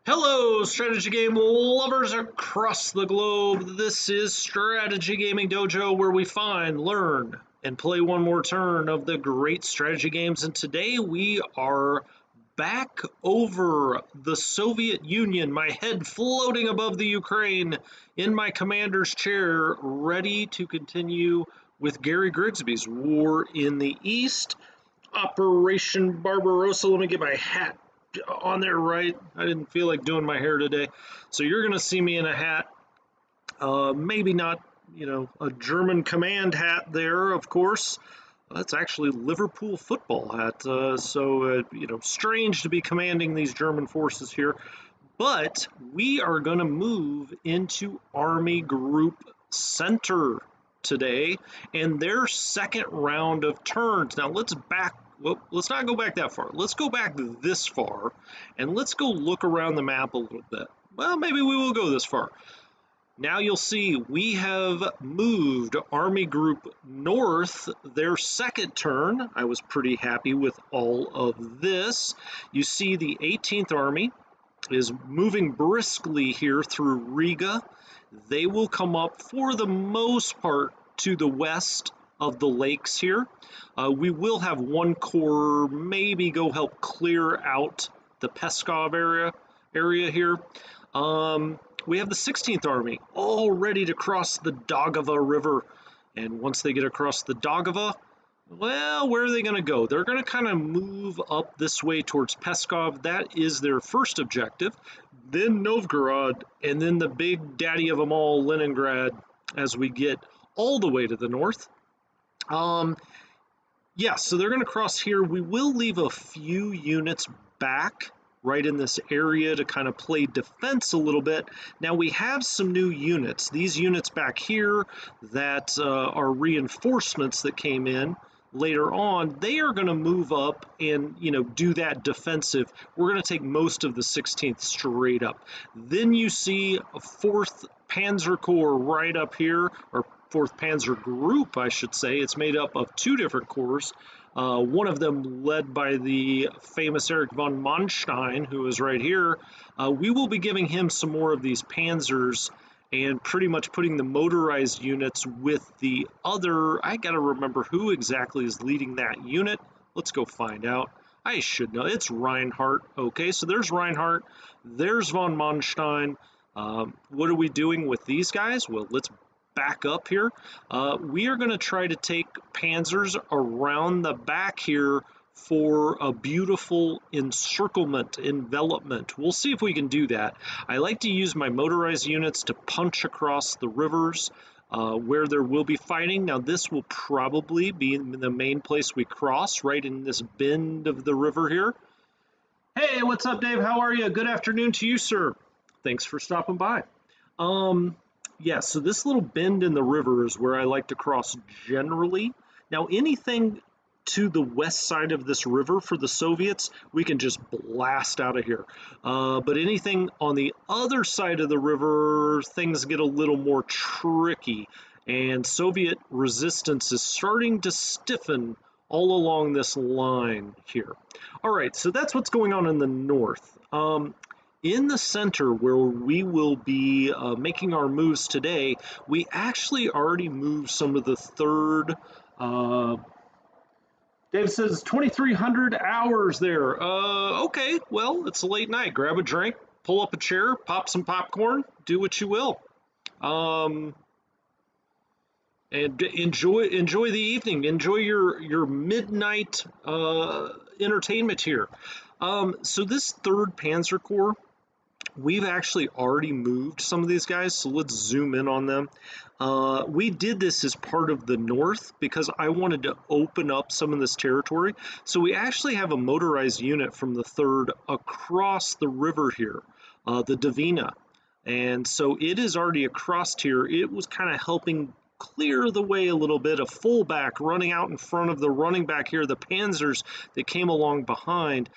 Hello, strategy game lovers across the globe. This is Strategy Gaming Dojo, where we find, learn, and play one more turn of the great strategy games. And today we are back over the Soviet Union, my head floating above the Ukraine in my commander's chair, ready to continue with Gary Grigsby's War in the East. Operation Barbarossa. Let me get my hat on there right. I didn't feel like doing my hair today. So you're going to see me in a hat. Maybe not, a German command hat there, of course. That's actually Liverpool football hat. Strange to be commanding these German forces here. But we are going to move into Army Group Center today and their second round of turns. Now let's not go back that far. Let's go back this far and let's go look around the map a little bit. Well, maybe we will go this far. Now you'll see we have moved Army Group North their second turn. I was pretty happy with all of this. You see the 18th Army is moving briskly here through Riga. They will come up for the most part to the west of the lakes here. We will have one corps maybe go help clear out the Peskov area here. We have the 16th Army all ready to cross the Daugava River. And once they get across the Daugava, well, where are they going to go? They're going to kind of move up this way towards Peskov. That is their first objective. Then Novgorod, and then the big daddy of them all, Leningrad, as we get all the way to the north. So they're going to cross here. We will leave a few units back right in this area to kind of play defense a little bit. Now we have some new units. These units back here that are reinforcements that came in later on, they are going to move up and do that defensive. We're going to take most of the 16th straight up. Then you see a 4th Panzer Corps right up here, or 4th Panzer Group, I should say. It's made up of 2 different corps. One of them led by the famous Erich von Manstein, who is right here. We will be giving him some more of these Panzers and pretty much putting the motorized units with the other. I gotta remember who exactly is leading that unit. Let's go find out. I should know. It's Reinhardt. Okay, so there's Reinhardt. There's von Manstein. What are we doing with these guys? Well, let's back up here. We are going to try to take Panzers around the back here for a beautiful envelopment. We'll see if we can do that. I like to use my motorized units to punch across the rivers where there will be fighting. Now this will probably be the main place we cross, right in this bend of the river here. Hey, what's up, Dave? How are you? Good afternoon to you, sir. Thanks for stopping by. So this little bend in the river is where I like to cross generally. Now anything to the west side of this river for the Soviets, we can just blast out of here. But anything on the other side of the river, things get a little more tricky. And Soviet resistance is starting to stiffen all along this line here. All right, so that's what's going on in the north. In the center where we will be making our moves today, we actually already moved some of the 3rd. Dave says 2,300 hours there. Okay, well, it's a late night. Grab a drink, pull up a chair, pop some popcorn, do what you will. And enjoy the evening. Enjoy your midnight entertainment here. So this 3rd Panzer Corps, we've actually already moved some of these guys, so let's zoom in on them. We did this as part of the north because I wanted to open up some of this territory. So we actually have a motorized unit from the 3rd across the river here, the Dvina. And so it is already across here. It was kind of helping clear the way a little bit, a fullback running out in front of the running back here, the Panzers that came along behind.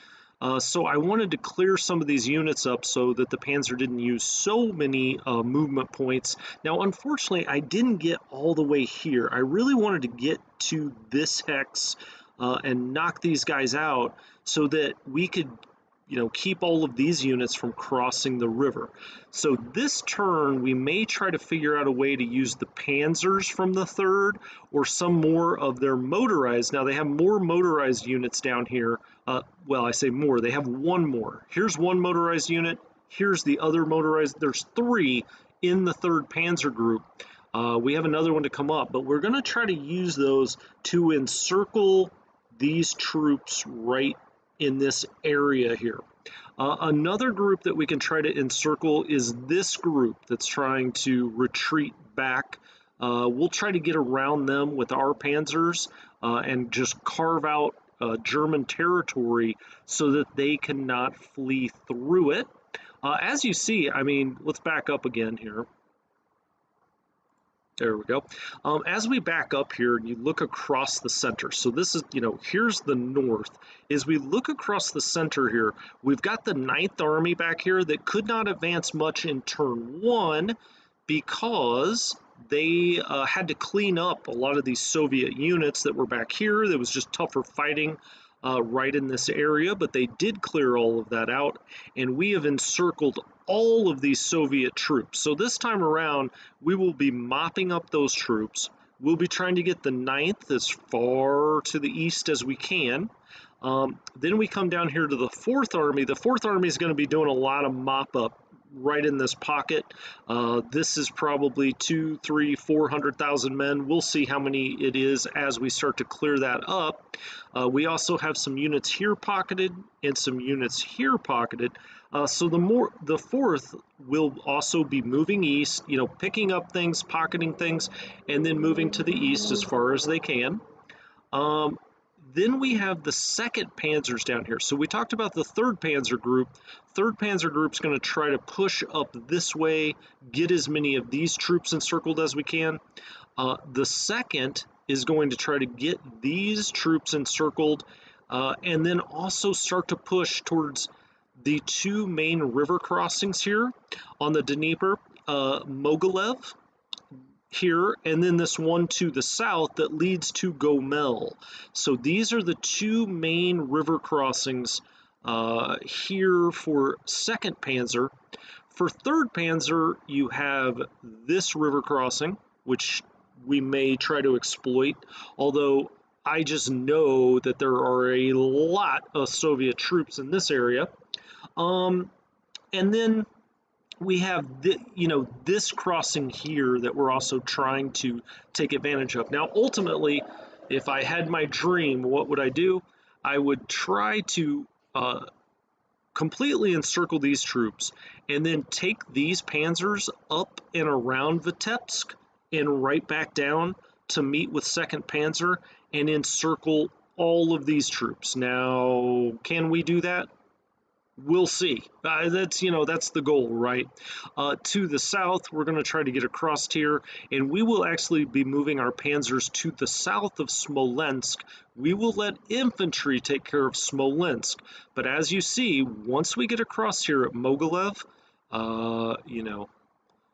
So I wanted to clear some of these units up so that the Panzer didn't use so many movement points. Now, unfortunately, I didn't get all the way here. I really wanted to get to this hex and knock these guys out so that we could keep all of these units from crossing the river. So this turn, we may try to figure out a way to use the Panzers from the 3rd or some more of their motorized. Now, they have more motorized units down here. Well, I say more. They have one more. Here's one motorized unit. Here's the other motorized. There's 3 in the 3rd Panzer group. We have another one to come up, but we're going to try to use those to encircle these troops right in this area here. Another group that we can try to encircle is this group that's trying to retreat back. We'll try to get around them with our Panzers and just carve out German territory so that they cannot flee through it. As you see, I mean, let's back up again here. There we go. As we back up here and you look across the center, so this is, here's the north. As we look across the center here, we've got the 9th Army back here that could not advance much in turn 1 because they had to clean up a lot of these Soviet units that were back here. There was just tougher fighting right in this area, but they did clear all of that out, and we have encircled all of these Soviet troops. So this time around, we will be mopping up those troops. We'll be trying to get the 9th as far to the east as we can. Then we come down here to the 4th Army. The 4th Army is going to be doing a lot of mop-up right in this pocket. This is probably 200,000, 300,000, 400,000 men. We'll see how many it is as we start to clear that up. We also have some units here pocketed and some units here pocketed. So the 4th will also be moving east, picking up things, pocketing things, and then moving to the east as far as they can. Then we have the 2nd Panzers down here. So we talked about the 3rd Panzer group. 3rd Panzer group's going to try to push up this way, get as many of these troops encircled as we can. The 2nd is going to try to get these troops encircled and then also start to push towards the 2 main river crossings here on the Dnieper, Mogilev here, and then this one to the south that leads to Gomel. So these are the 2 main river crossings here for 2nd Panzer. For 3rd Panzer, you have this river crossing, which we may try to exploit, although I just know that there are a lot of Soviet troops in this area. And then we have this crossing here that we're also trying to take advantage of. Now, ultimately, if I had my dream, what would I do? I would try to completely encircle these troops and then take these Panzers up and around Vitebsk and right back down to meet with 2nd Panzer and encircle all of these troops. Now, can we do that? We'll see. That's the goal, right? To the south, we're going to try to get across here, and we will actually be moving our Panzers to the south of Smolensk. We will let infantry take care of Smolensk. But as you see, once we get across here at Mogilev,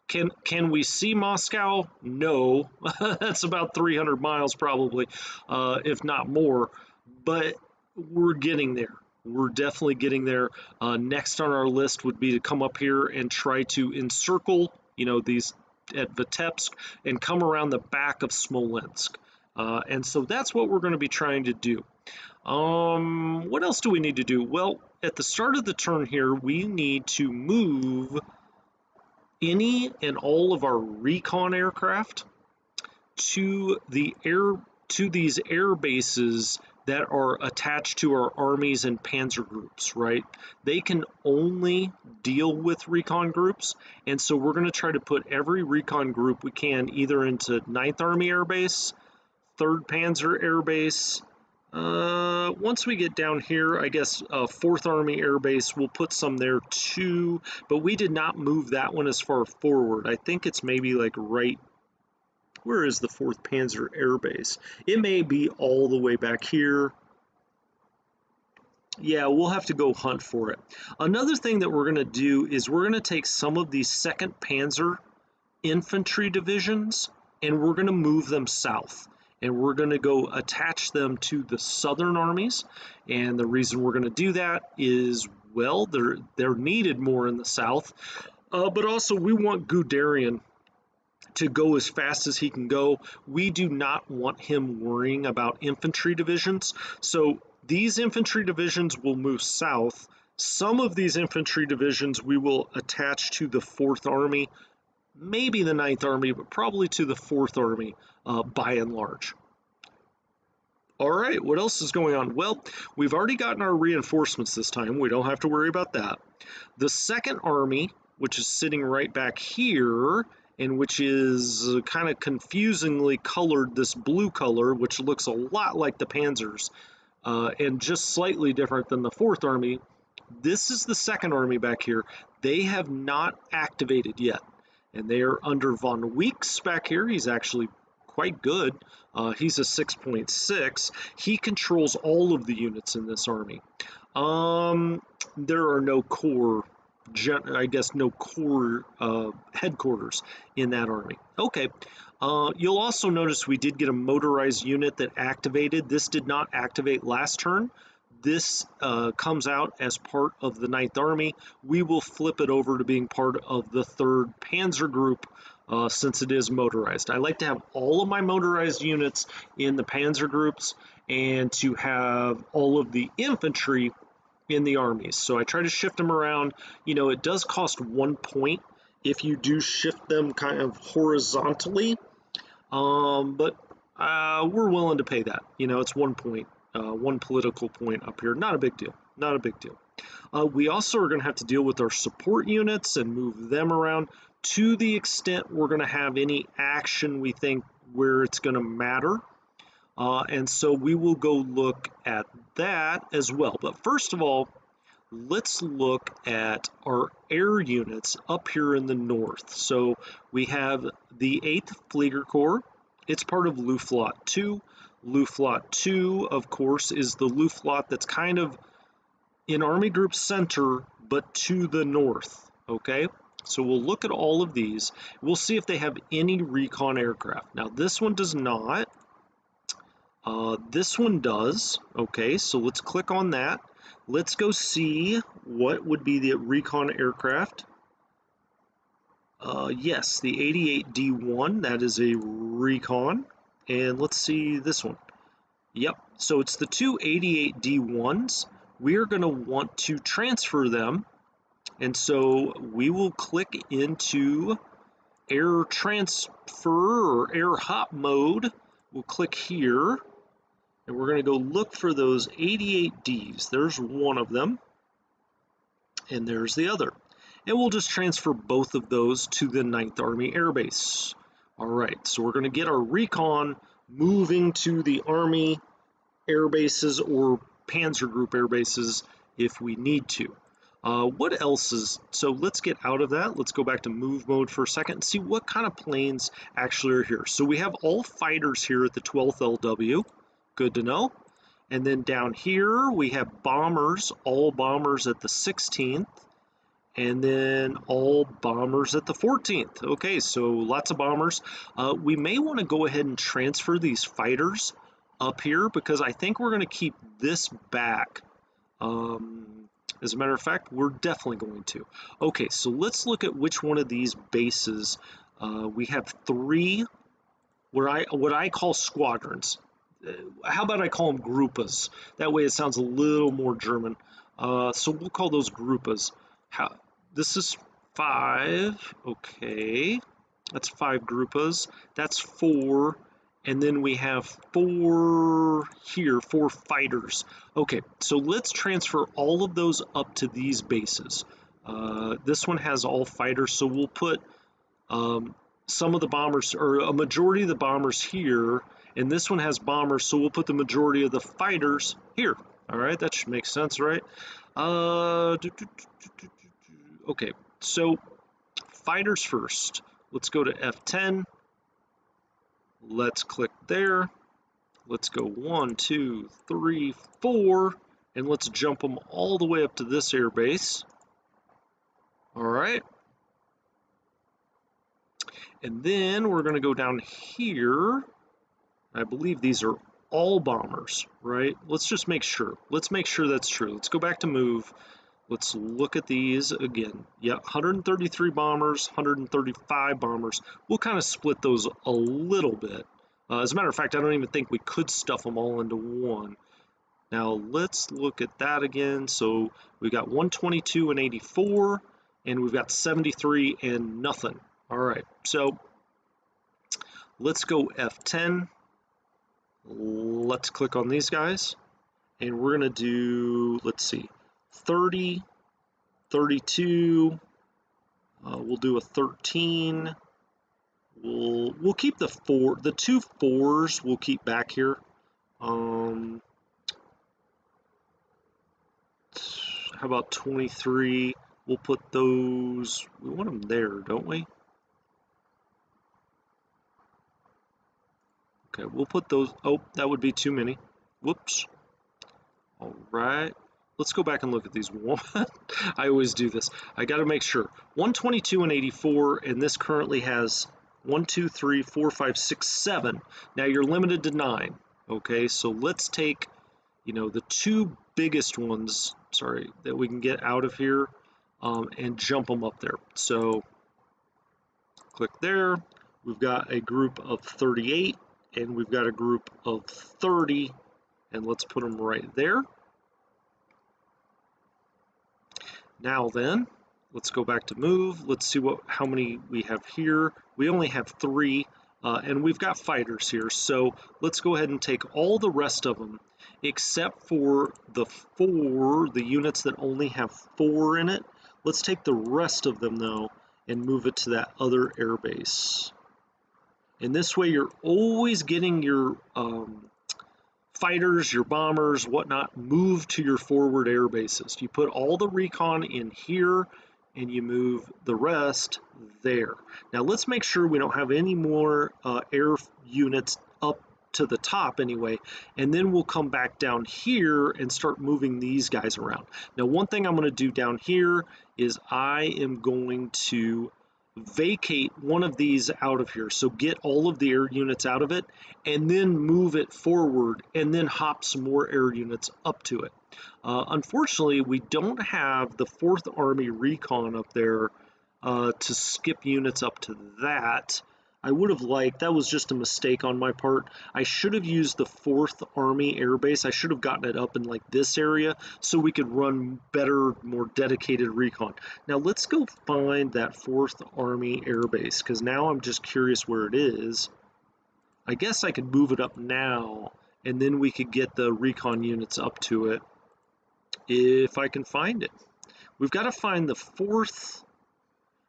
can we see Moscow? No. That's about 300 miles probably, if not more. But we're getting there. We're definitely getting there. Next on our list would be to come up here and try to encircle, these at Vitebsk and come around the back of Smolensk. And so that's what we're going to be trying to do. What else do we need to do? Well, at the start of the turn here, we need to move any and all of our recon aircraft to these air bases that are attached to our armies and panzer groups, right? They can only deal with recon groups, and so we're going to try to put every recon group we can either into 9th Army Air Base, 3rd Panzer Air Base. Once we get down here, I guess 4th Army Air Base, we'll put some there too, but we did not move that one as far forward. I think it's maybe like right. Where is the 4th Panzer Air Base? It may be all the way back here. Yeah, we'll have to go hunt for it. Another thing that we're going to do is we're going to take some of these 2nd Panzer infantry divisions and we're going to move them south. And we're going to go attach them to the southern armies. And the reason we're going to do that is well, they're needed more in the south. But also, we want Guderian to go as fast as he can go. We do not want him worrying about infantry divisions. So these infantry divisions will move south. Some of these infantry divisions we will attach to the 4th Army, maybe the 9th Army, but probably to the 4th Army by and large. All right, what else is going on? Well, we've already gotten our reinforcements this time. We don't have to worry about that. The 2nd Army, which is sitting right back here, and which is kind of confusingly colored this blue color, which looks a lot like the Panzers, and just slightly different than the 4th Army. This is the 2nd Army back here. They have not activated yet, and they are under von Weeks back here. He's actually quite good. He's a 6.6. He controls all of the units in this army. There are no core, I guess no core headquarters in that army. Okay. You'll also notice we did get a motorized unit that activated. This did not activate last turn. This comes out as part of the 9th Army. We will flip it over to being part of the 3rd Panzer Group since it is motorized. I like to have all of my motorized units in the Panzer groups and to have all of the infantry in the armies. So I try to shift them around. You know, it does cost 1 point if you do shift them kind of horizontally, but we're willing to pay that. You know, it's 1 point. 1 political point up here. Not a big deal. Not a big deal. We also are going to have to deal with our support units and move them around to the extent we're going to have any action we think where it's going to matter. And so we will go look at that as well. But first of all, let's look at our air units up here in the north. So we have the 8th Flieger Corps. It's part of Luftflotte 2. Luftflotte 2, of course, is the Luftflotte that's kind of in Army Group Center, but to the north, okay? So we'll look at all of these. We'll see if they have any recon aircraft. Now, this one does not. This one does. Okay, so let's click on that. Let's go see what would be the recon aircraft. Yes, the 88D1, that is a recon. And let's see this one. Yep, so it's the two 88D1s. We're going to want to transfer them. And so we will click into air transfer or air hop mode. We'll click here. And we're going to go look for those 88Ds. There's one of them. And there's the other. And we'll just transfer both of those to the 9th Army Air Base. All right, so we're going to get our recon moving to the Army air bases or Panzer Group air bases if we need to. What else is, so let's get out of that. Let's go back to move mode for a second and see what kind of planes actually are here. So we have all fighters here at the 12th LW. Good to know. And then down here we have bombers, all bombers at the 16th. And then all bombers at the 14th. Okay, so lots of bombers. We may want to go ahead and transfer these fighters up here because I think we're going to keep this back. As a matter of fact, we're definitely going to. Okay, so let's look at which one of these bases. We have 3, what I call squadrons. How about I call them gruppas? That way it sounds a little more German. So we'll call those gruppas. This is 5, okay. That's 5 gruppas. That's 4. And then we have 4 here, 4 fighters. Okay, so let's transfer all of those up to these bases. This one has all fighters, so we'll put some of the bombers, or a majority of the bombers here, and this one has bombers, so we'll put the majority of the fighters here. All right, that should make sense, right? Okay, so fighters first. Let's go to F10. Let's click there. Let's go 1, 2, 3, 4, and let's jump them all the way up to this air base. All right. And then we're going to go down here. I believe these are all bombers, right? Let's just make sure. Let's make sure that's true. Let's go back to move. Let's look at these again. Yeah, 133 bombers, 135 bombers. We'll kind of split those a little bit. As a matter of fact, I don't even think we could stuff them all into one. Now let's look at that again. So we've got 122 and 84, and we've got 73 and nothing. All right, so let's go F10. Let's click on these guys, and we're gonna do, let's see, 30, 32. We'll do a 13. We'll keep the two fours. We'll keep back here. How about 23? We'll put those. We want them there, don't we? Okay, we'll put those. Oh, that would be too many. Whoops. All right. Let's go back and look at these. I always do this. I got to make sure. 122 and 84, and this currently has 1, 2, 3, 4, 5, 6, 7. Now you're limited to 9. Okay, so let's take, the two biggest ones, sorry, that we can get out of here, and jump them up there. So click there. We've got a group of 38, and we've got a group of 30, and let's put them right there. Now then, let's go back to move. Let's see how many we have here. We only have 3, and we've got fighters here. So let's go ahead and take all the rest of them, except for the units that only have 4 in it. Let's take the rest of them, though, and move it to that other airbase. And this way you're always getting your fighters, your bombers, whatnot, move to your forward air bases. You put all the recon in here, and you move the rest there. Now let's make sure we don't have any more air units up to the top anyway, and then we'll come back down here and start moving these guys around. Now one thing I'm going to do down here is I am going to vacate one of these out of here. So get all of the air units out of it, and then move it forward, and then hop some more air units up to it. Unfortunately, we don't have the 4th Army Recon up there to skip units up to that. I would have liked, that was just a mistake on my part. I should have used the 4th Army Air Base. I should have gotten it up in like this area so we could run better, more dedicated recon. Now let's go find that 4th Army Air Base, because now I'm just curious where it is. I guess I could move it up now, and then we could get the recon units up to it if I can find it. We've got to find the 4th.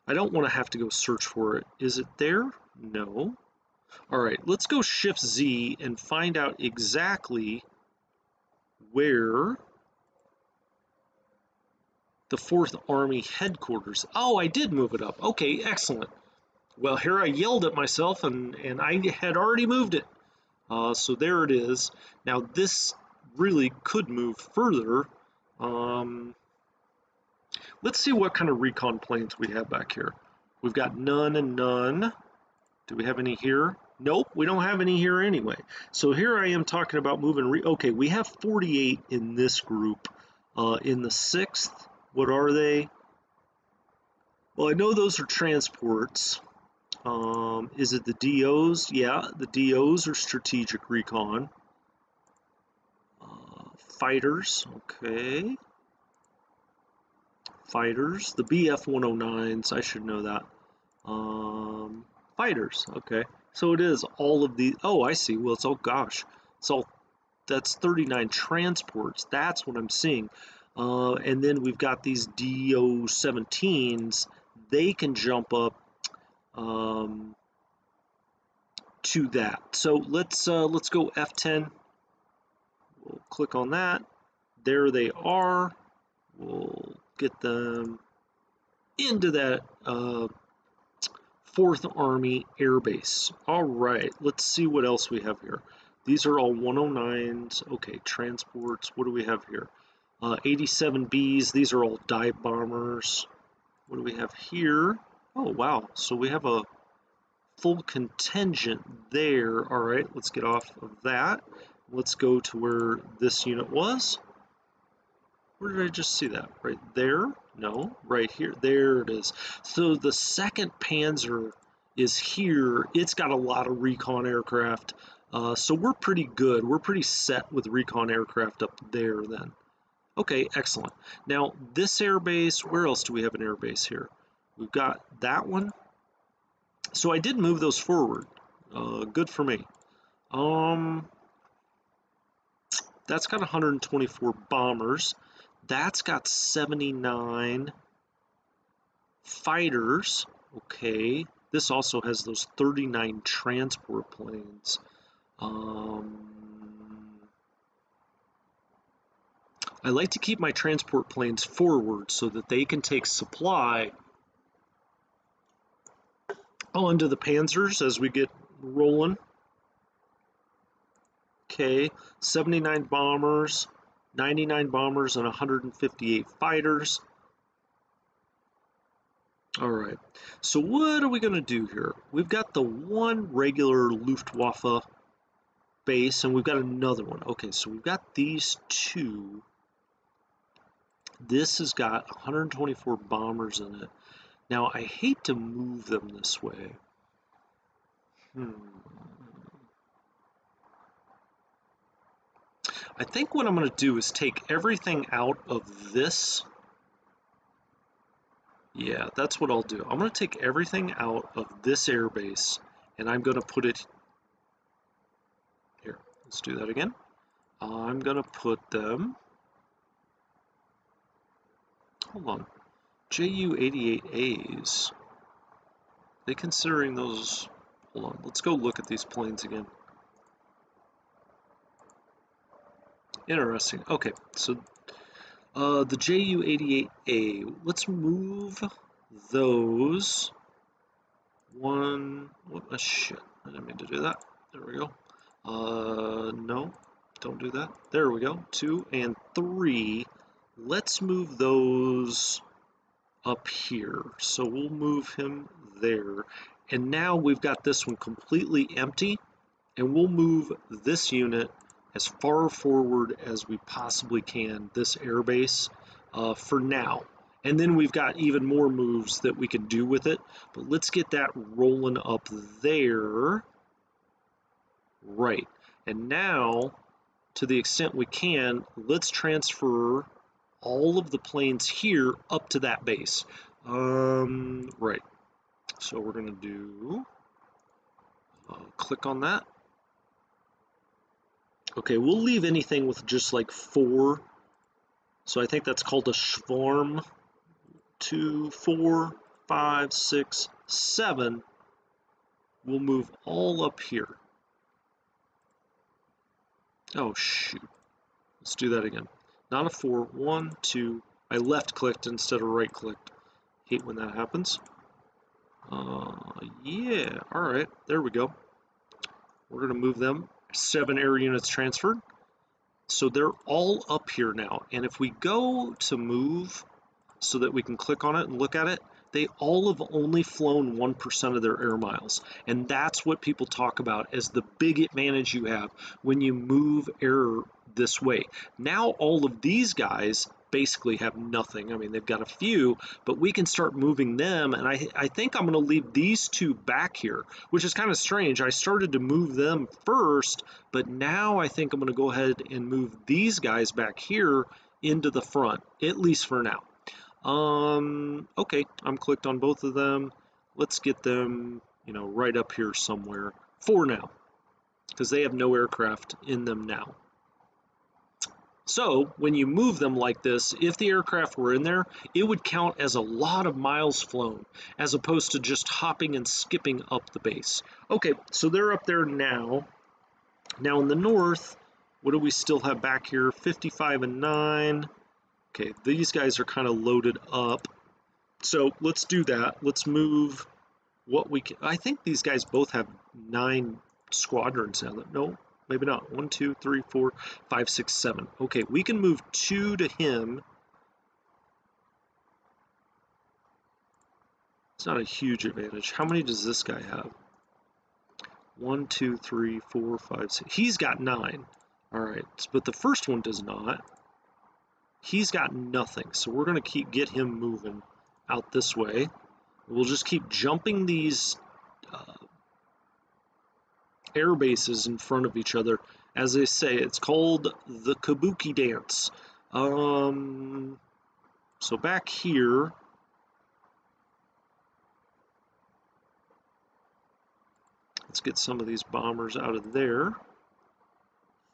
I don't want to have to go search for it. Is it there? No. All right, let's go Shift Z and find out exactly where the 4th Army headquarters. Oh, I did move it up. Okay, excellent. Well, here I yelled at myself, and I had already moved it. So there it is. Now this really could move further. Let's see what kind of recon planes we have back here. We've got none and none. Do we have any here? Nope, we don't have any here anyway. So here I am talking about moving. Okay, we have 48 in this group. In the 6th, what are they? Well, I know those are transports. Is it the DOs? Yeah, the DOs are strategic recon. Fighters, okay. Fighters, the BF-109s, I should know that. Fighters, okay. So it is all of the, oh, I see. Well, it's, oh gosh. It's all, that's 39 transports. That's what I'm seeing. And then we've got these DO-17s. They can jump up to that. So let's go F10. We'll click on that. There they are. We'll get them into that 4th Army Air Base. All right, let's see what else we have here. These are all 109s. Okay, transports. What do we have here? 87Bs. These are all dive bombers. What do we have here? Oh, wow. So we have a full contingent there. All right, let's get off of that. Let's go to where this unit was. Where did I just see that? Right there? No, right here. There it is. So the second Panzer is here. It's got a lot of recon aircraft. So we're pretty good. We're pretty set with recon aircraft up there then. Okay, excellent. Now this airbase, where else do we have an airbase here? We've got that one. So I did move those forward. Good for me. That's got 124 bombers. That's got 79 fighters. Okay. This also has those 39 transport planes. I like to keep my transport planes forward so that they can take supply onto the Panzers as we get rolling. Okay, 79 bombers, 99 bombers, and 158 fighters. All right, so what are we going to do here? We've got the one regular Luftwaffe base, and we've got another one. Okay, so we've got these two. This has got 124 bombers in it. Now, I hate to move them this way. I think what I'm going to do is take everything out of this. Yeah, that's what I'll do. I'm going to take everything out of this airbase, and I'm going to put it here. Let's do that again. I'm going to put them, hold on, Ju-88As. They considering those, hold on, let's go look at these planes again. Interesting. Okay, so the Ju-88A, let's move those. One, what a shit, I didn't mean to do that. There we go. No, don't do that. There we go. 2 and 3. Let's move those up here. So we'll move him there. And now we've got this one completely empty, and we'll move this unit as far forward as we possibly can, this airbase, for now. And then we've got even more moves that we can do with it. But let's get that rolling up there. Right. And now, to the extent we can, let's transfer all of the planes here up to that base. Right. So we're going to do, click on that. Okay, we'll leave anything with just like 4. So I think that's called a swarm. 2, 4, 5, 6, 7. We'll move all up here. Oh, shoot. Let's do that again. Not a 4. 1, 2. I left clicked instead of right clicked. Hate when that happens. Yeah. All right. There we go. We're going to move them. 7 air units transferred. So they're all up here now. And if we go to move so that we can click on it and look at it, they all have only flown 1% of their air miles. And that's what people talk about as the big advantage you have when you move air this way. Now all of these guys basically have nothing. I mean, they've got a few, but we can start moving them. And I think I'm going to leave these two back here, which is kind of strange. I started to move them first, but now I think I'm going to go ahead and move these guys back here into the front, at least for now. Okay, I'm clicked on both of them. Let's get them, right up here somewhere for now, because they have no aircraft in them now. So when you move them like this, if the aircraft were in there, it would count as a lot of miles flown, as opposed to just hopping and skipping up the base. Okay, so they're up there now. Now in the north, what do we still have back here? 55 and 9. Okay, these guys are kind of loaded up. So let's do that. Let's move what we can. I think these guys both have 9 squadrons now. No, maybe not. 1, 2, 3, 4, 5, 6, 7. Okay, we can move 2 to him. It's not a huge advantage. How many does this guy have? 1, 2, 3, 4, 5, 6. He's got 9. All right, but the first one does not. He's got nothing, so we're going to get him moving out this way. We'll just keep jumping these air bases in front of each other. As they say, it's called the Kabuki dance. So back here, let's get some of these bombers out of there.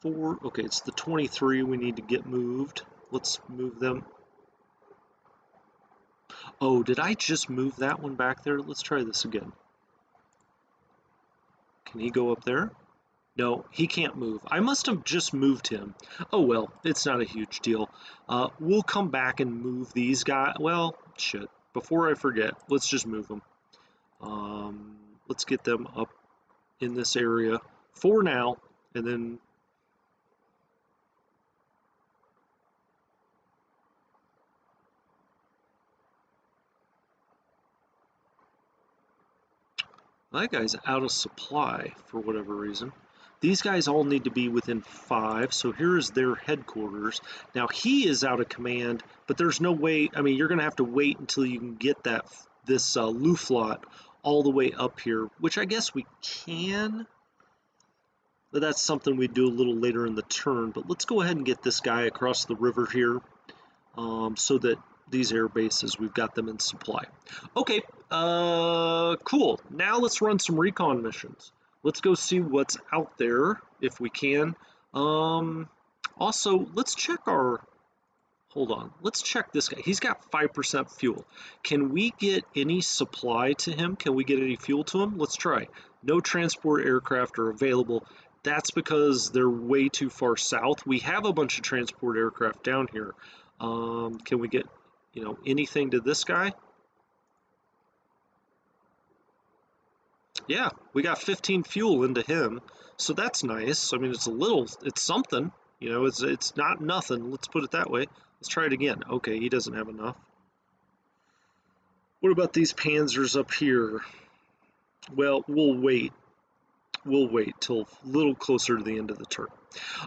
Okay, it's the 23 we need to get moved. Let's move them. Oh, did I just move that one back there? Let's try this again. Can he go up there? No, he can't move. I must have just moved him. Oh well, it's not a huge deal. We'll come back and move these guys. Well, shit. Before I forget, let's just move them. Let's get them up in this area for now, and then that guy's out of supply for whatever reason. These guys all need to be within 5, so here's their headquarters. Now he is out of command, but there's no way. I mean, you're going to have to wait until you can get this Luftflotte all the way up here, which I guess we can. But that's something we do a little later in the turn. But let's go ahead and get this guy across the river here, so that these air bases, we've got them in supply. Okay, cool. Now let's run some recon missions. Let's go see what's out there if we can. Also, let's check hold on, let's check this guy. He's got 5% fuel. Can we get any supply to him? Can we get any fuel to him? Let's try. No transport aircraft are available. That's because they're way too far south. We have a bunch of transport aircraft down here. Can we get, anything to this guy? Yeah, we got 15 fuel into him, so that's nice. I mean, it's something. It's not nothing. Let's put it that way. Let's try it again. Okay, he doesn't have enough. What about these Panzers up here? Well, we'll wait. We'll wait till a little closer to the end of the turn.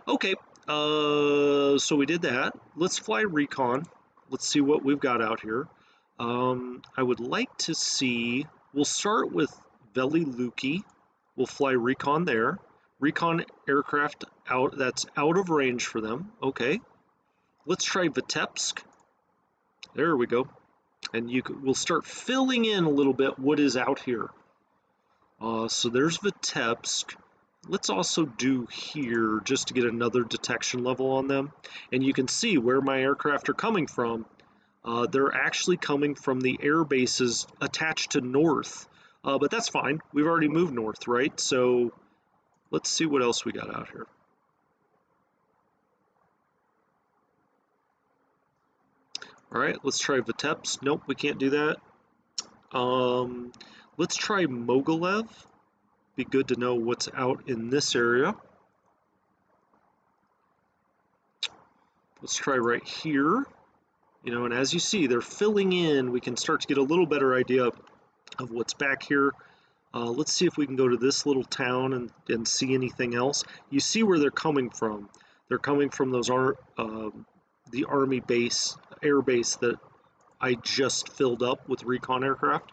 Okay, so we did that. Let's fly recon. Let's see what we've got out here. I would like to see, we'll start with Veliluki. We'll fly recon there. Recon aircraft that's out of range for them. Okay. Let's try Vitebsk. There we go. And we'll start filling in a little bit what is out here. So there's Vitebsk. Let's also do here just to get another detection level on them. And you can see where my aircraft are coming from. They're actually coming from the air bases attached to north. But that's fine. We've already moved north, right? So let's see what else we got out here. All right, let's try Vitebsk. Nope, we can't do that. Let's try Mogilev. Be good to know what's out in this area. Let's try right here. And as you see, they're filling in. We can start to get a little better idea of what's back here. Let's see if we can go to this little town and see anything else. You see where they're coming from. They're coming from those the Army base, air base that I just filled up with recon aircraft.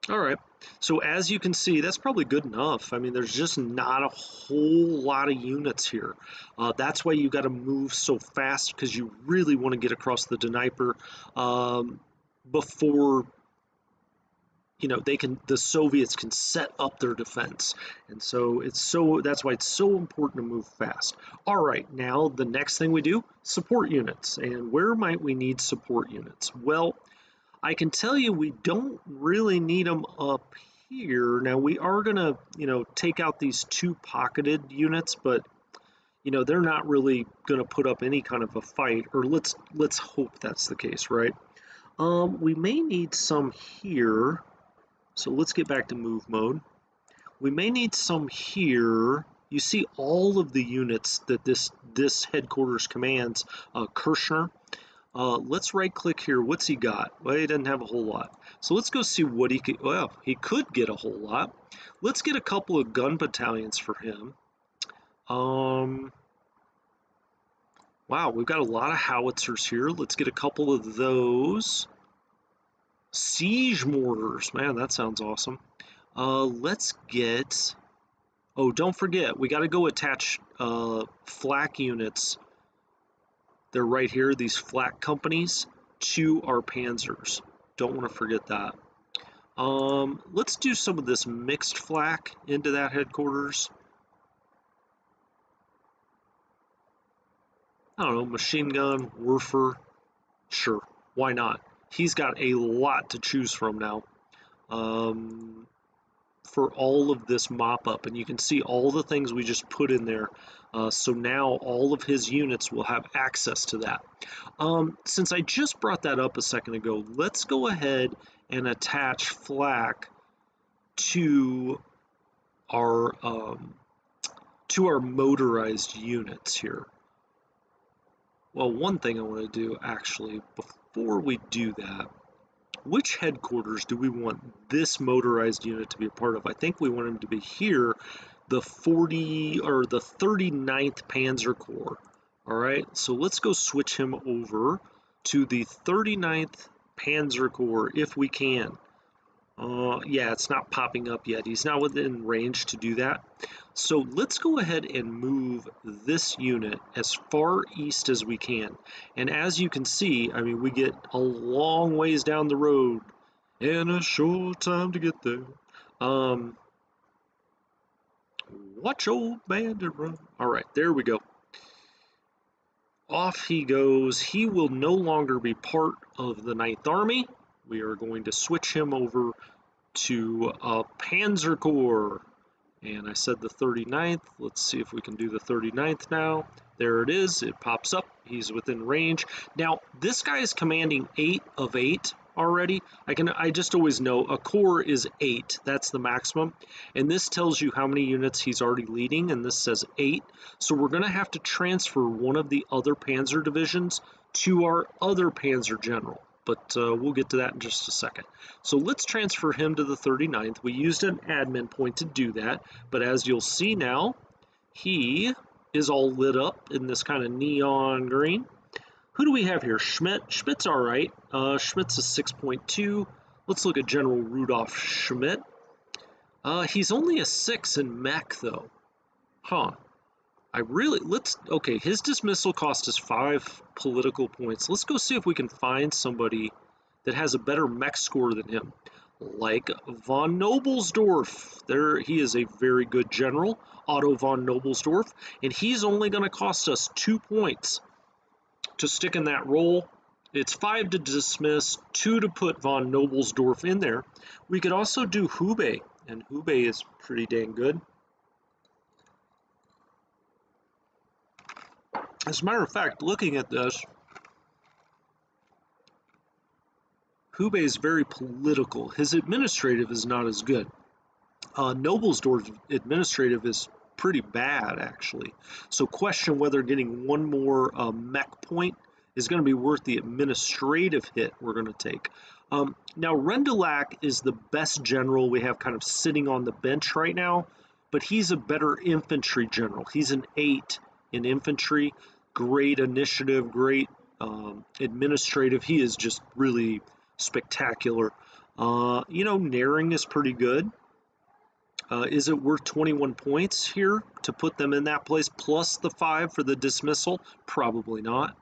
All right, so as you can see, that's probably good enough. I mean, there's just not a whole lot of units here. That's why you got to move so fast, because you really want to get across the Dnieper before the Soviets can set up their defense. And so that's why it's so important to move fast. All right, now the next thing we do, support units. And where might we need support units? Well, I can tell you we don't really need them up here. Now we are gonna, take out these 2 pocketed units, but they're not really gonna put up any kind of a fight, or let's hope that's the case, right? We may need some here. So let's get back to move mode. We may need some here. You see all of the units that this headquarters commands. Kirchner. Let's right click here. What's he got? Well, he doesn't have a whole lot. So let's go see what he could. Well, he could get a whole lot. Let's get a couple of gun battalions for him. Wow, we've got a lot of howitzers here. Let's get a couple of those. Siege mortars, man, that sounds awesome. Let's get, oh, don't forget, we got to go attach flak units. They're right here, these flak companies, to our panzers. Don't want to forget that. Let's do some of this mixed flak into that headquarters. I don't know, machine gun, Werfer, sure, why not? He's got a lot to choose from now. For all of this mop-up, and you can see all the things we just put in there. So now all of his units will have access to that. Since I just brought that up a second ago, let's go ahead and attach flak to our motorized units here. Well, one thing I want to do actually before we do that, which headquarters do we want this motorized unit to be a part of? I think we want him to be here, the 39th Panzer Corps. All right, so let's go switch him over to the 39th Panzer Corps if we can. Yeah, it's not popping up yet. He's not within range to do that. So let's go ahead and move this unit as far east as we can. And as you can see, I mean, we get a long ways down the road and a short time to get there. Watch old bandit run. All right, there we go. Off he goes. He will no longer be part of the 9th Army. We are going to switch him over to a Panzer Corps. And I said the 39th. Let's see if we can do the 39th now. There it is. It pops up. He's within range. Now, this guy is commanding 8 of 8 already. I just always know a corps is 8. That's the maximum. And this tells you how many units he's already leading, and this says 8. So we're going to have to transfer one of the other Panzer divisions to our other Panzer general. But we'll get to that in just a second. So let's transfer him to the 39th. We used an admin point to do that, but as you'll see now, he is all lit up in this kind of neon green. Who do we have here? Schmidt. Schmidt's all right. Schmidt's a 6.2. Let's look at General Rudolf Schmidt. He's only a 6 in mech, though. Huh. Okay, his dismissal cost us 5 political points. Let's go see if we can find somebody that has a better mech score than him, like von Nobelsdorf. He is a very good general, Otto von Nobelsdorf, and he's only going to cost us 2 points to stick in that role. It's 5 to dismiss, 2 to put von Nobelsdorf in there. We could also do Hubei, and Hubei is pretty dang good. As a matter of fact, looking at this, Hubei is very political. His administrative is not as good. Nobelsdorf's administrative is pretty bad, actually. So question whether getting one more mech point is going to be worth the administrative hit we're going to take. Now, Rendelak is the best general we have kind of sitting on the bench right now, but he's a better infantry general. He's an 8 in infantry. Great initiative, great administrative. He is just really spectacular. Naring is pretty good. Is it worth 21 points here to put them in that place plus the 5 for the dismissal? Probably not.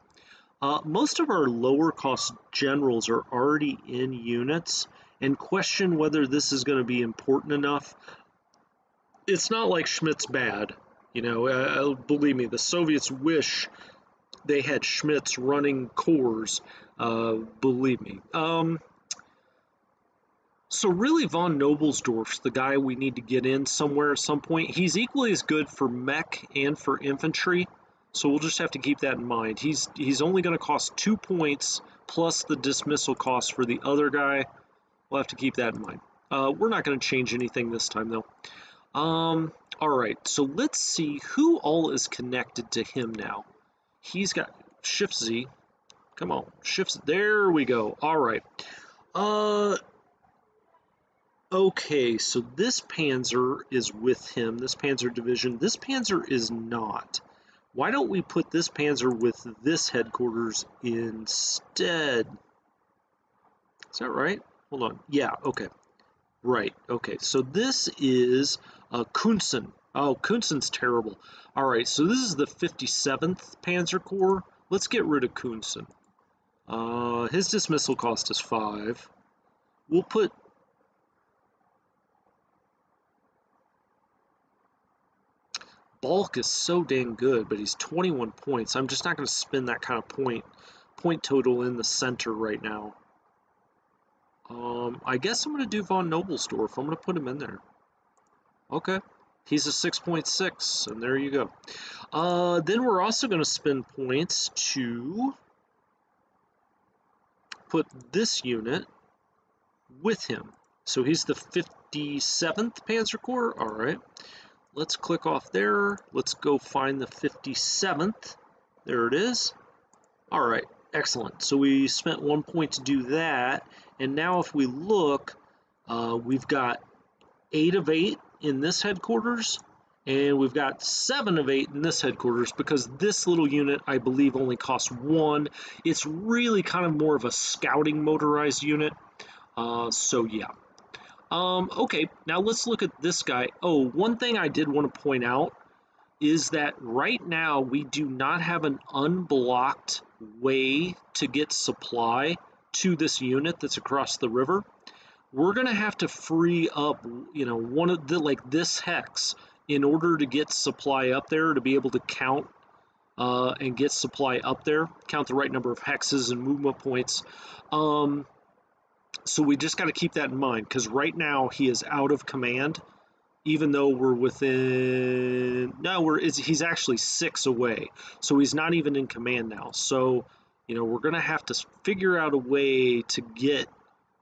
Most of our lower cost generals are already in units, and question whether this is going to be important enough. It's not like Schmidt's bad. Believe me, the Soviets wish they had Schmidt's running corps. Believe me. So really, von Nobelsdorf's the guy we need to get in somewhere at some point. He's equally as good for mech and for infantry, so we'll just have to keep that in mind. He's only going to cost 2 points plus the dismissal cost for the other guy. We'll have to keep that in mind. We're not going to change anything this time, though. All right, so let's see who all is connected to him now. He's got Shift Z. Come on, Shift Z. There we go. All right. Okay, so this Panzer is with him, this Panzer division. This Panzer is not. Why don't we put this Panzer with this headquarters instead? Is that right? Hold on. Yeah, okay. Right, okay. So this is Kunsen. Oh, Kunsen's terrible. All right, so this is the 57th Panzer Corps. Let's get rid of Kunsen. His dismissal cost is 5. We'll put... Balk is so dang good, but he's 21 points. I'm just not going to spend that kind of point total in the center right now. I guess I'm going to do von Nobelsdorf. I'm going to put him in there. Okay. He's a 6.6, and there you go. Then we're also going to spend points to put this unit with him. So he's the 57th Panzer Corps. All right. Let's click off there. Let's go find the 57th. There it is. All right, excellent. So we spent 1 point to do that. And now if we look, we've got 8 of 8 in this headquarters, and we've got 7 of 8 in this headquarters because this little unit, I believe, only costs 1. It's really kind of more of a scouting motorized unit. So yeah. Okay, now let's look at this guy. Oh, one thing I did want to point out is that right now we do not have an unblocked way to get supply to this unit that's across the river. We're going to have to free up, one of the, like this hex in order to get supply up there, to be able to count and get supply up there, count the right number of hexes and movement points. So we just got to keep that in mind, because right now he is out of command, even though we're within, no, he's actually 6 away. So he's not even in command now. So, we're going to have to figure out a way to get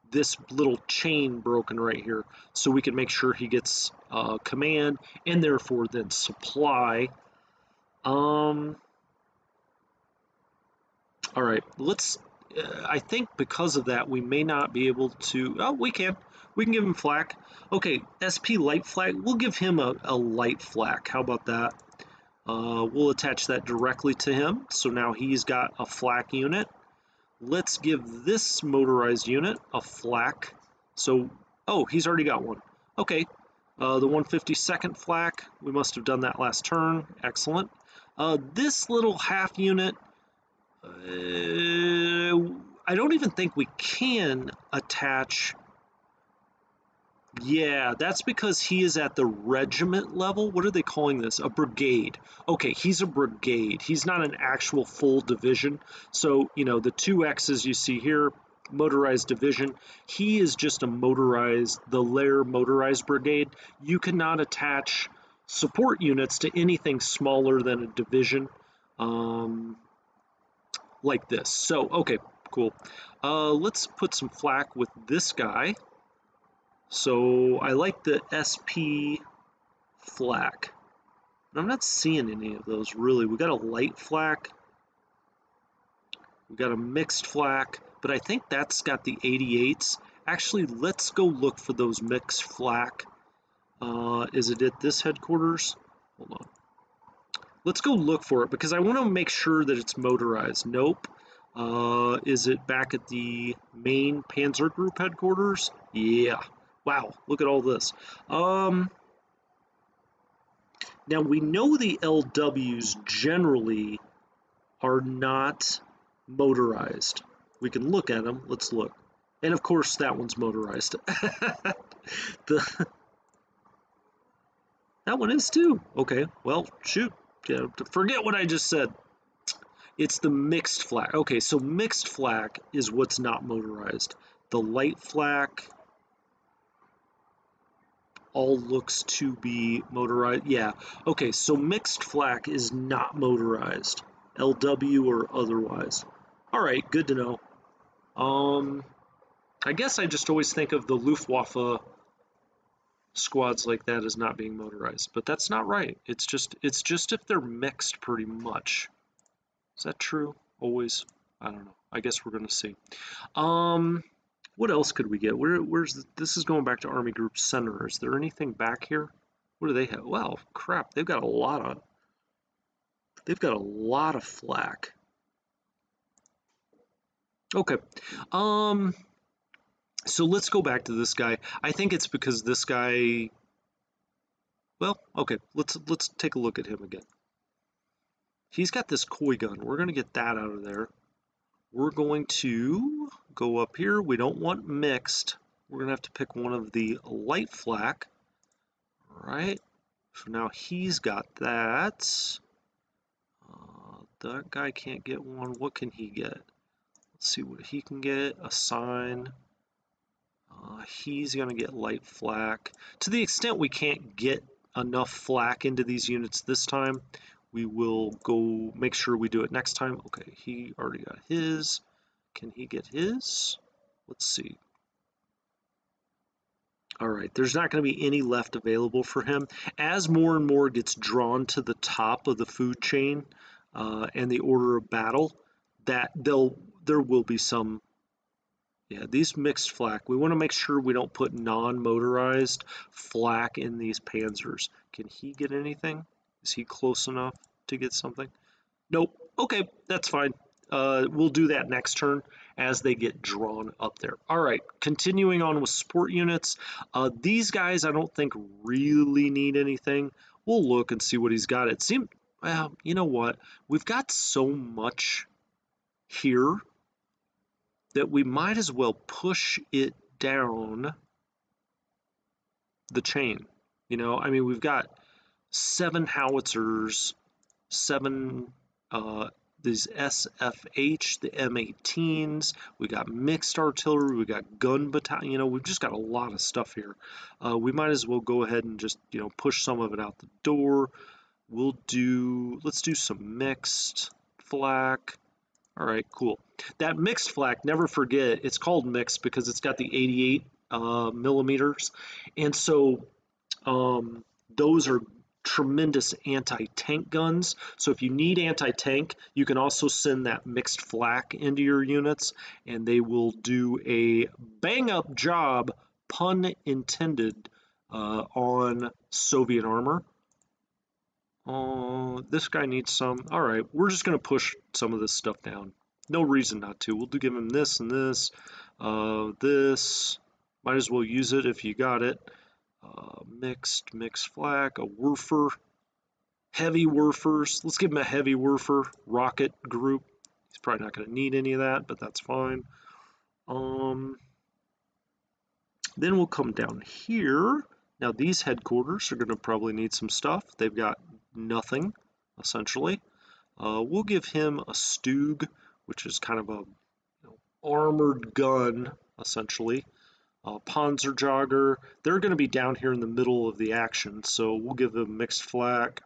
this little chain broken right here so we can make sure he gets command and therefore then supply. All right, I think because of that, we may not be able to... Oh, we can. We can give him flak. Okay, SP light flak. We'll give him a light flak. How about that? We'll attach that directly to him. So now he's got a flak unit. Let's give this motorized unit a flak. So, oh, he's already got one. Okay, the 152nd flak. We must have done that last turn. Excellent. This little half unit... I don't even think we can attach. Yeah, that's because he is at the regiment level. What are they calling this? A brigade. Okay, he's a brigade. He's not an actual full division. So, the 2 X's you see here, motorized division, he is just a motorized, the Lair motorized brigade. You cannot attach support units to anything smaller than a division. Like this. So, okay, cool. Let's put some flak with this guy. So I like the SP flak. I'm not seeing any of those really. We got a light flak. We got a mixed flak, but I think that's got the 88s. Actually, let's go look for those mixed flak. Is it at this headquarters? Hold on. Let's go look for it because I want to make sure that it's motorized. Nope. Is it back at the main Panzer Group headquarters? Yeah. Wow, look at all this. Now we know the LWs generally are not motorized. We can look at them. Let's look. And of course, that one's motorized. That one is too. Okay, well, shoot. Yeah, forget what I just said. It's the mixed flak. Okay, so mixed flak is what's not motorized. The light flak all looks to be motorized. Yeah, okay, so mixed flak is not motorized, LW or otherwise. All right, good to know. I guess I just always think of the Luftwaffe squads like that as not being motorized, but that's not right. It's just if they're mixed pretty much. Is that true? Always? I don't know. I guess we're gonna see. What else could we get? This is going back to Army Group Center. Is there anything back here? What do they have? Well, crap, they've got a lot of flak. Okay. So let's go back to this guy. I think it's because this guy, well, okay, let's take a look at him again. He's got this koi gun. We're going to get that out of there. We're going to go up here. We don't want mixed. We're going to have to pick one of the light flak. All right. So now he's got that. That guy can't get one. What can he get? Let's see what he can get. A sign. He's going to get light flak. To the extent we can't get enough flak into these units this time, we will go make sure we do it next time. Okay, he already got his. Can he get his? Let's see. All right, there's not going to be any left available for him. As more and more gets drawn to the top of the food chain and the order of battle, that there will be some. Yeah, these mixed flak, we want to make sure we don't put non-motorized flak in these Panzers. Can he get anything? Is he close enough to get something? Nope. Okay, that's fine. We'll do that next turn as they get drawn up there. All right, continuing on with support units. These guys I don't think really need anything. We'll look and see what he's got. It seemed, well, you know what? We've got so much here that we might as well push it down the chain. You know, I mean, we've got 7 howitzers, 7 these SFH, the M18s, we got mixed artillery, we got gun battalion, you know, we've just got a lot of stuff here. We might as well go ahead and just, you know, push some of it out the door. Let's do some mixed flak. All right, cool. That mixed flak, never forget, it's called mixed because it's got the 88 millimeters. And so those are tremendous anti-tank guns. So if you need anti-tank, you can also send that mixed flak into your units, and they will do a bang-up job, pun intended, on Soviet armor. This guy needs some. All right, we're just going to push some of this stuff down. No reason not to. We'll give him this and this. This. Might as well use it if you got it. Mixed flak, a Werfer. Heavy Werfers. Let's give him a heavy Werfer rocket group. He's probably not going to need any of that, but that's fine. Then we'll come down here. Now these headquarters are going to probably need some stuff. They've got nothing, essentially. We'll give him a Stug, which is kind of a armored gun, essentially. Panzer jogger. They're going to be down here in the middle of the action, so we'll give them mixed flak.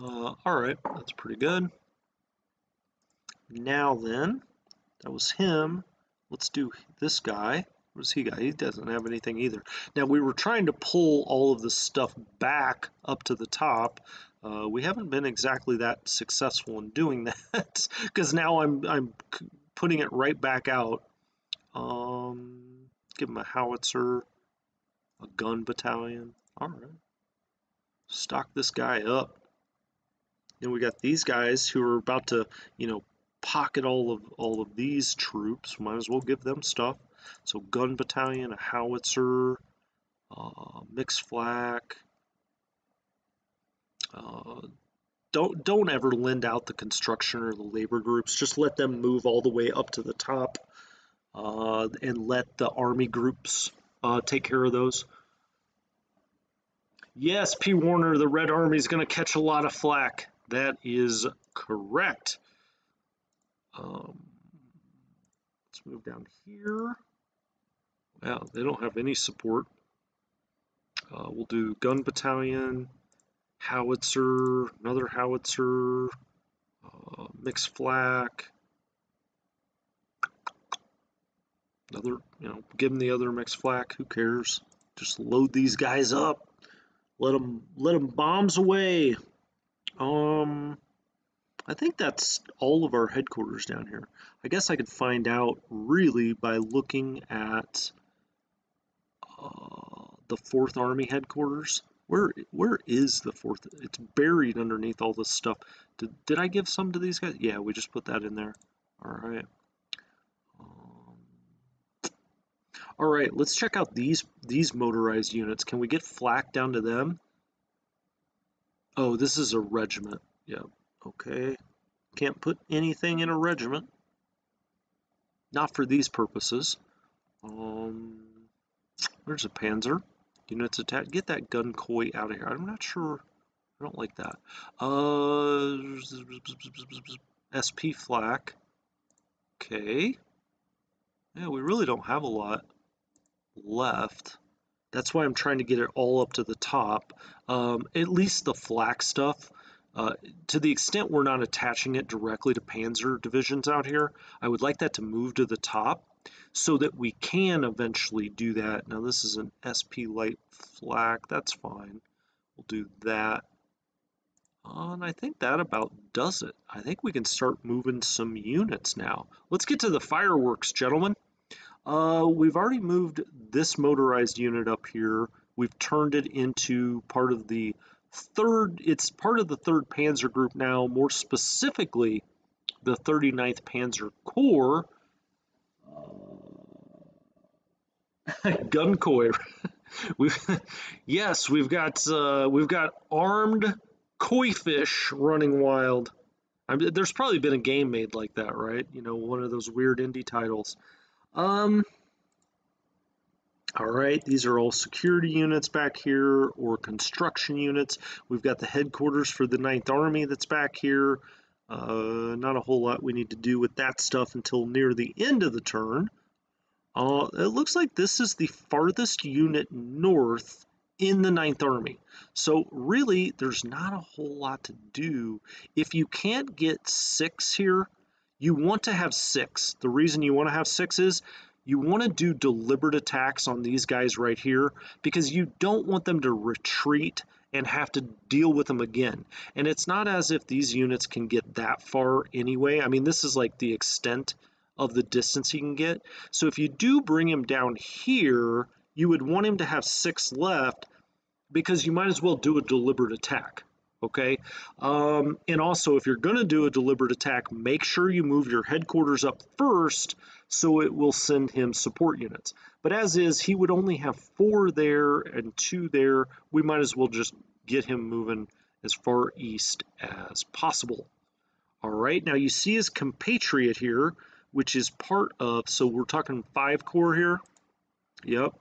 All right, that's pretty good. Now then, that was him. Let's do this guy. What does he got? He doesn't have anything either. Now, we were trying to pull all of this stuff back up to the top. We haven't been exactly that successful in doing that because now I'm putting it right back out. Give him a howitzer, a gun battalion. All right. Stock this guy up. Then we got these guys who are about to, you know, pocket all of these troops. Might as well give them stuff. So gun battalion, a howitzer, mixed flak. Don't ever lend out the construction or the labor groups. Just let them move all the way up to the top, and let the army groups take care of those. Yes, P. Warner, the Red Army is going to catch a lot of flak. That is correct. Let's move down here. Wow, they don't have any support. We'll do gun battalion, howitzer, another howitzer, mixed flak, another, you know, give them the other mixed flak. Who cares? Just load these guys up. Let them bombs away. I I think that's all of our headquarters down here. I guess I could find out really by looking at the 4th Army headquarters. Where is the 4th? It's buried underneath all this stuff. Did I give some to these guys? Yeah, we just put that in there. All right. All right, let's check out these motorized units. Can we get flak down to them? Oh, this is a regiment. Yeah, okay. Can't put anything in a regiment. Not for these purposes. There's a Panzer. Units attack. Get that gun koi out of here. I'm not sure. I don't like that. SP flak. Okay. Yeah, we really don't have a lot left. That's why I'm trying to get it all up to the top. At least the flak stuff. To the extent we're not attaching it directly to Panzer divisions out here, I would like that to move to the top so that we can eventually do that. Now this is an SP light flak, that's fine. We'll do that. And I think that about does it. I think we can start moving some units now. Let's get to the fireworks, gentlemen. We've already moved this motorized unit up here. We've turned it into part of the it's part of the 3rd Panzer Group now, more specifically the 39th Panzer Corps. Gun koi. Yes, we've got armed koi fish running wild. There's probably been a game made like that, right? You know, one of those weird indie titles. All right, these are all security units back here, or construction units. We've got the headquarters for the 9th Army that's back here. Not a whole lot we need to do with that stuff until near the end of the turn. It looks like this is the farthest unit north in the 9th Army. So really, there's not a whole lot to do. If you can't get 6 here, you want to have 6. The reason you want to have 6 is you want to do deliberate attacks on these guys right here because you don't want them to retreat and have to deal with them again. And it's not as if these units can get that far anyway. I mean, this is like the extent of the distance he can get. So if you do bring him down here, you would want him to have 6 left because you might as well do a deliberate attack. Okay, and also if you're going to do a deliberate attack, make sure you move your headquarters up first so it will send him support units. But as is, he would only have 4 there and 2 there. We might as well just get him moving as far east as possible. All right, now you see his compatriot here, which is part of, so we're talking 5 Corps here. Yep.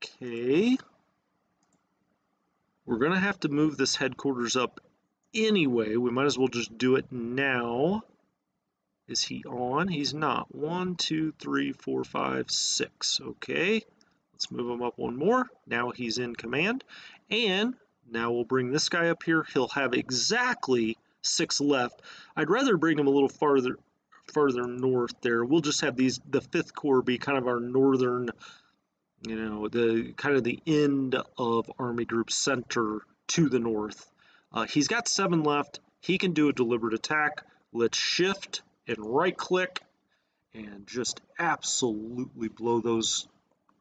Okay. We're going to have to move this headquarters up anyway. We might as well just do it now. Is he on? He's not. 1, 2, 3, 4, 5, 6. Okay. Let's move him up one more. Now he's in command. And now we'll bring this guy up here. He'll have exactly 6 left. I'd rather bring him a little farther north there. We'll just have the 5th Corps be kind of our northern, you know, the kind of the end of Army Group Center to the north. He's got 7 left. He can do a deliberate attack. Let's shift and right click and just absolutely blow those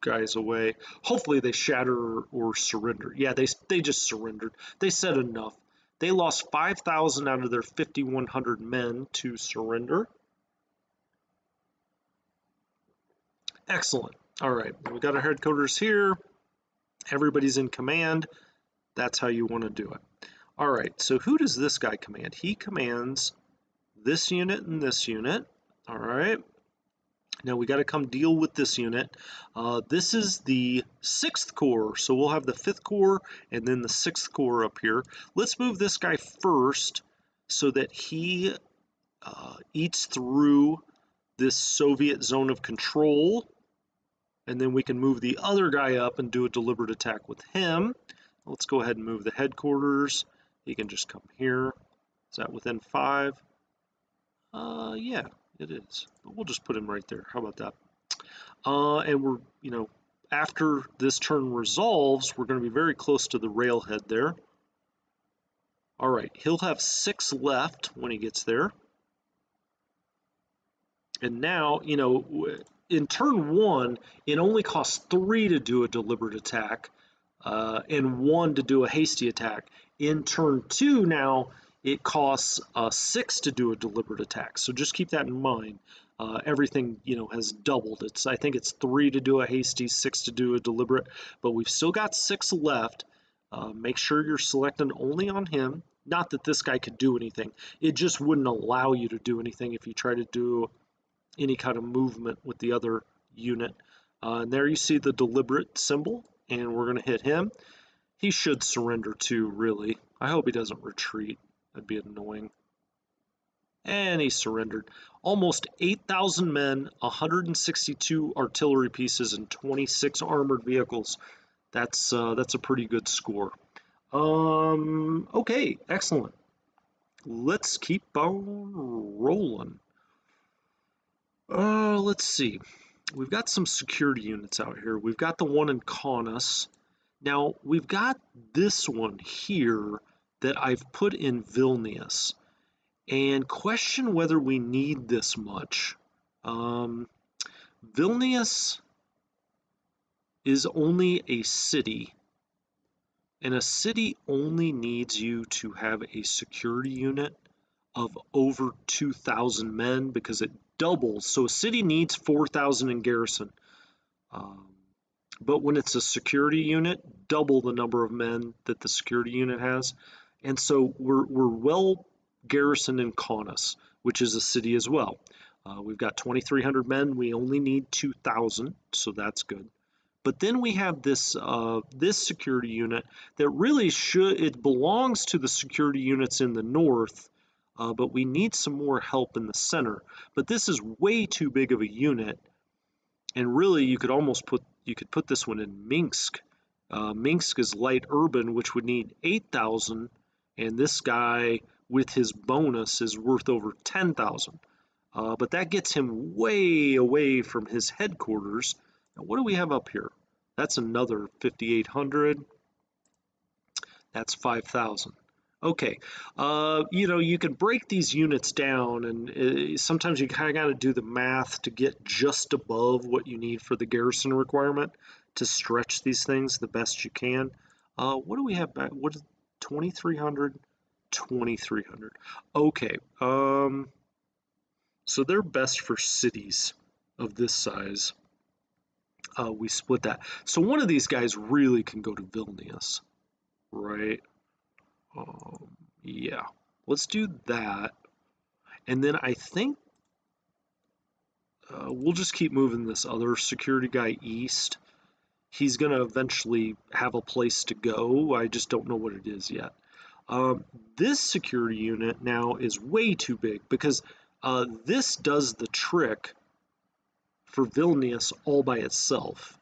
guys away. Hopefully they shatter or surrender. Yeah, they just surrendered. They said enough. They lost 5,000 out of their 5,100 men to surrender. Excellent. All right, we got our headquarters here. Everybody's in command. That's how you want to do it. All right, so who does this guy command? He commands this unit and this unit. All right. Now we got to come deal with this unit. This is the 6th Corps, so we'll have the 5th Corps and then the 6th Corps up here. Let's move this guy first so that he eats through this Soviet zone of control, and then we can move the other guy up and do a deliberate attack with him. Let's go ahead and move the headquarters. He can just come here. Is that within 5? Yeah, it is. But we'll just put him right there. How about that? And we're, you know, after this turn resolves, we're going to be very close to the railhead there. All right, he'll have 6 left when he gets there. And now, you know, in turn 1, it only costs 3 to do a deliberate attack and 1 to do a hasty attack. In turn 2 now, it costs 6 to do a deliberate attack. So just keep that in mind. Everything, you know, has doubled. I think it's 3 to do a hasty, 6 to do a deliberate, but we've still got 6 left. Make sure you're selecting only on him. Not that this guy could do anything. It just wouldn't allow you to do anything if you try to do any kind of movement with the other unit. And there you see the deliberate symbol, and we're going to hit him. He should surrender too, really. I hope he doesn't retreat. That'd be annoying. And he surrendered. Almost 8,000 men, 162 artillery pieces, and 26 armored vehicles. That's a pretty good score. Okay, excellent. Let's keep on rolling. Let's see. We've got some security units out here. We've got the one in Kaunas. Now, we've got this one here that I've put in Vilnius. And question whether we need this much. Vilnius is only a city. And a city only needs you to have a security unit of over 2,000 men because it doubles. So a city needs 4,000 in garrison. But when it's a security unit, double the number of men that the security unit has. And so we're well garrisoned in Kaunas, which is a city as well. We've got 2,300 men. We only need 2,000, so that's good. But then we have this security unit that really it belongs to the security units in the north, but we need some more help in the center. But this is way too big of a unit, and really you could put this one in Minsk. Minsk is light urban, which would need 8,000, and this guy with his bonus is worth over 10,000. But that gets him way away from his headquarters. Now, what do we have up here? That's another 5,800. That's 5,000. Okay, you know, you can break these units down, and sometimes you kind of got to do the math to get just above what you need for the garrison requirement to stretch these things the best you can. What do we have back? What is 2,300? 2,300. Okay, so they're best for cities of this size. We split that. So one of these guys really can go to Vilnius, right? Yeah, let's do that. And then I think we'll just keep moving this other security guy east. He's going to eventually have a place to go. I just don't know what it is yet. This security unit now is way too big because this does the trick for Vilnius all by itself.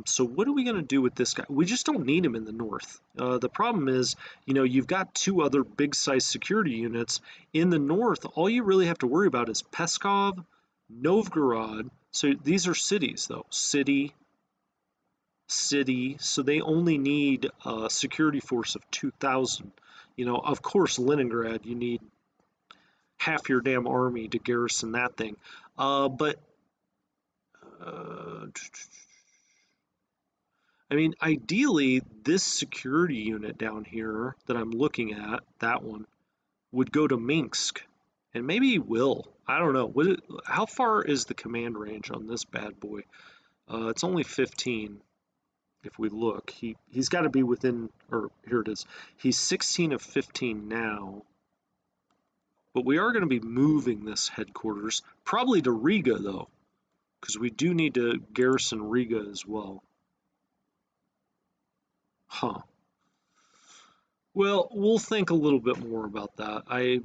So what are we going to do with this guy? We just don't need him in the north. The problem is, you know, you've got 2 other big-size security units. In the north, all you really have to worry about is Peskov, Novgorod. So these are cities, though. City. So they only need a security force of 2,000. You know, of course, Leningrad, you need half your damn army to garrison that thing. I mean, ideally, this security unit down here that I'm looking at, that one, would go to Minsk. And maybe he will. I don't know. How far is the command range on this bad boy? It's only 15. If we look, he's got to be within, or here it is. He's 16 of 15 now. But we are going to be moving this headquarters, probably to Riga, though, because we do need to garrison Riga as well. Huh. Well, we'll think a little bit more about that. I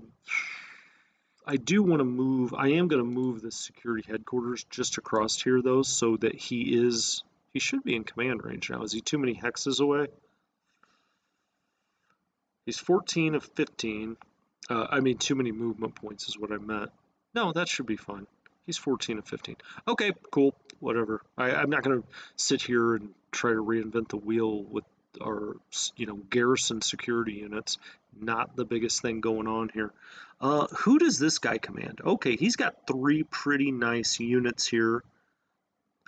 do want to move. I am going to move the security headquarters just across here, though, so that he should be in command range now. Is he too many hexes away? He's 14 of 15. I mean, too many movement points is what I meant. No, that should be fine. He's 14 of 15. Okay, cool. Whatever. I'm not going to sit here and try to reinvent the wheel with our, garrison security units. Not the biggest thing going on here. Who does this guy command? Okay, he's got 3 pretty nice units here.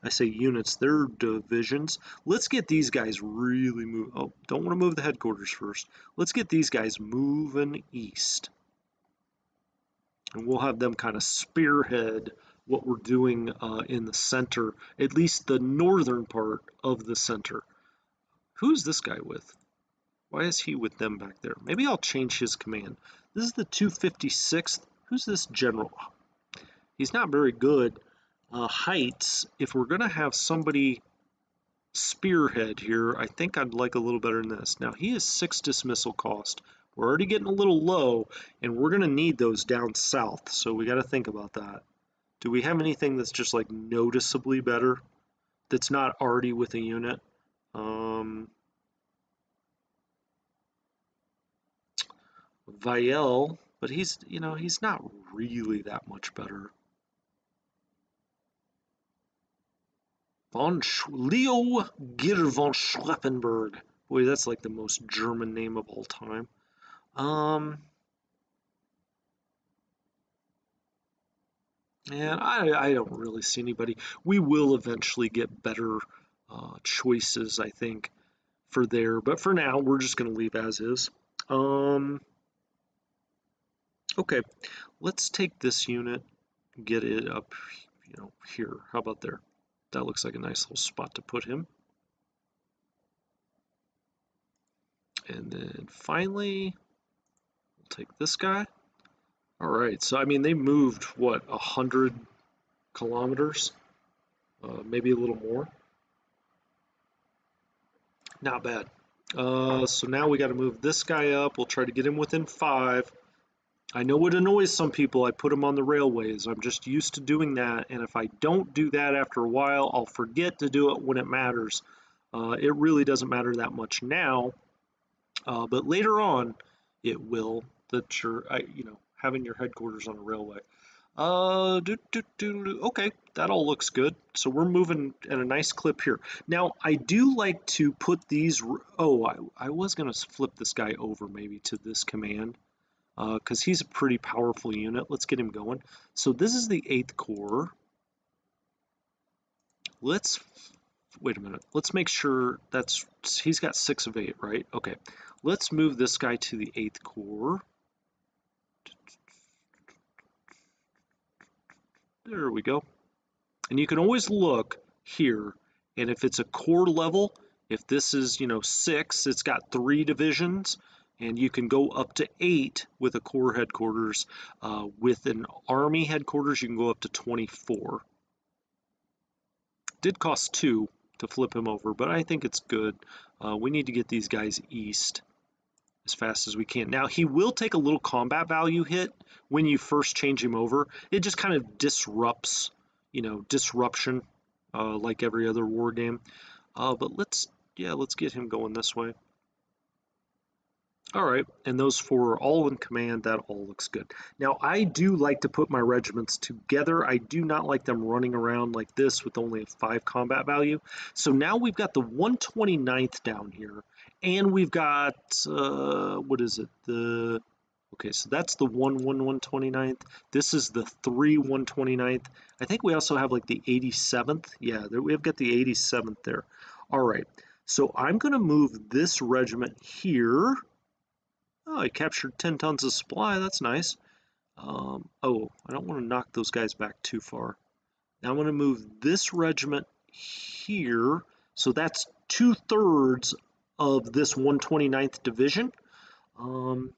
I say units, they're divisions. Let's get these guys really move. Oh, don't want to move the headquarters first. Let's get these guys moving east. And we'll have them kind of spearhead what we're doing in the center, at least the northern part of the center. Who's this guy with? Why is he with them back there? Maybe I'll change his command. This is the 256th. Who's this general? He's not very good. Heights, if we're going to have somebody spearhead here, I think I'd like a little better than this. Now, he is 6 dismissal cost. We're already getting a little low, and we're going to need those down south, so we got to think about that. Do we have anything that's just like noticeably better that's not already with a unit? Vielle, but he's not really that much better. Leo Gir von Schleppenberg. Boy, that's like the most German name of all time. And I don't really see anybody. We will eventually get better choices, I think, for there. But for now, we're just going to leave as is. Okay, let's take this unit, get it up, here. How about there? That looks like a nice little spot to put him. And then finally, we'll take this guy. All right, so I mean, they moved, what, 100 kilometers? Maybe a little more. Not bad. So now we got to move this guy up. We'll try to get him within 5. I know it annoys some people. I put them on the railways. I'm just used to doing that, and if I don't do that after a while, I'll forget to do it when it matters. It really doesn't matter that much now, but later on, it will. That you're, having your headquarters on a railway. Okay, that all looks good. So we're moving at a nice clip here. Now, I do like to put these. Oh, I was gonna flip this guy over maybe to this command. Because he's a pretty powerful unit. Let's get him going. So this is the 8th Corps. Let's, wait a minute. Let's make sure he's got 6 of 8, right? Okay. Let's move this guy to the 8th Corps. There we go. And you can always look here, and if it's a corps level, if this is, 6, it's got 3 divisions. And you can go up to 8 with a corps headquarters. With an army headquarters, you can go up to 24. Did cost 2 to flip him over, but I think it's good. We need to get these guys east as fast as we can. Now, he will take a little combat value hit when you first change him over. It just kind of disrupts, disruption, like every other war game. But let's get him going this way. All right, and those 4 are all in command. That all looks good. Now, I do like to put my regiments together. I do not like them running around like this with only a 5 combat value. So now we've got the 129th down here, and we've got, what is it? Okay, so that's the 129th. This is the 129th. I think we also have like the 87th. Yeah, we've got the 87th there. All right, so I'm going to move this regiment here. Oh, I captured 10 tons of supply. That's nice. Oh, I don't want to knock those guys back too far. Now I'm going to move this regiment here. So that's 2/3 of this 129th Division. And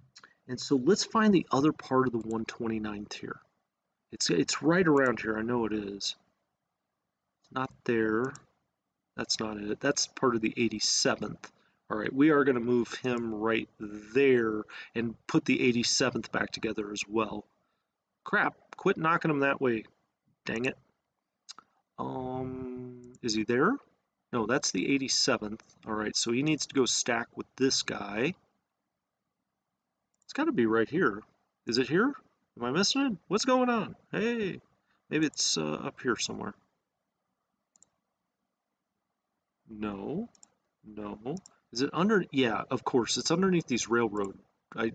so let's find the other part of the 129th here. It's right around here. I know it is. It's not there. That's not it. That's part of the 87th. All right, we are going to move him right there and put the 87th back together as well. Crap, quit knocking him that way. Dang it. Is he there? No, that's the 87th. All right, so he needs to go stack with this guy. It's got to be right here. Is it here? Am I missing it? What's going on? Hey, maybe it's up here somewhere. No, no. Is it under? Yeah, of course. It's underneath these railroad. I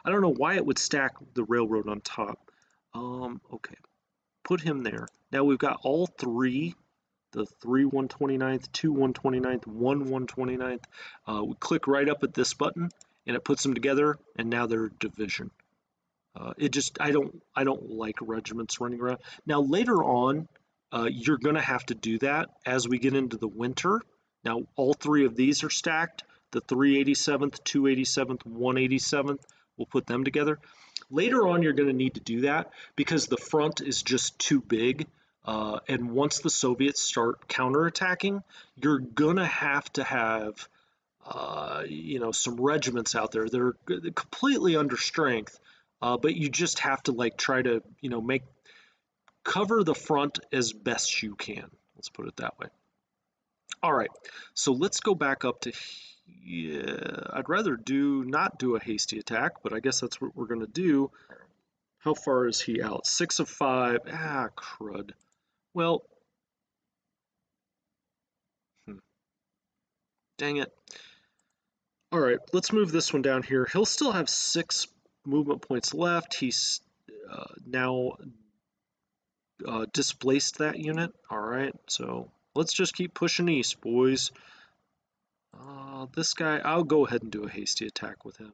don't know why it would stack the railroad on top. Okay. Put him there. Now we've got all three, the 3 129th, 2 129th, 1 129th. We click right up at this button and it puts them together, and now they're a division. It just I don't like regiments running around. Now later on, you're gonna have to do that as we get into the winter. Now all three of these are stacked. The 387th, 287th, 187th. We'll put them together. Later on, you're going to need to do that because the front is just too big. And once the Soviets start counterattacking, you're going to have some regiments out there that are completely under strength. But you just have to like try to, make cover the front as best you can. Let's put it that way. All right, so let's go back up to here. I'd rather not do a hasty attack, but I guess that's what we're going to do. How far is he out? 6 of 5. Ah, crud. Well, dang it. All right, let's move this one down here. He'll still have 6 movement points left. He's now displaced that unit. All right, so let's just keep pushing east, boys. This guy, I'll go ahead and do a hasty attack with him.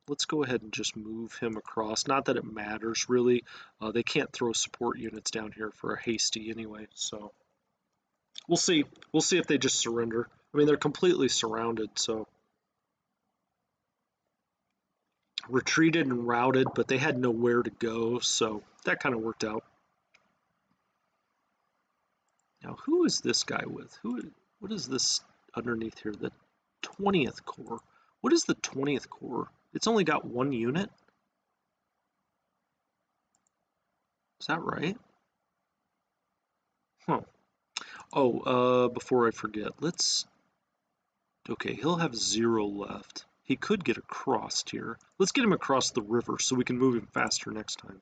Let's go ahead and just move him across. Not that it matters, really. They can't throw support units down here for a hasty anyway, so we'll see. We'll see if they just surrender. I mean, they're completely surrounded, so. Retreated and routed, but they had nowhere to go, so that kind of worked out. Now, who is this guy with? What is this underneath here? The 20th Corps. What is the 20th Corps? It's only got 1 unit? Is that right? Huh. Oh, before I forget, okay, he'll have 0 left. He could get across here. Let's get him across the river so we can move him faster next time.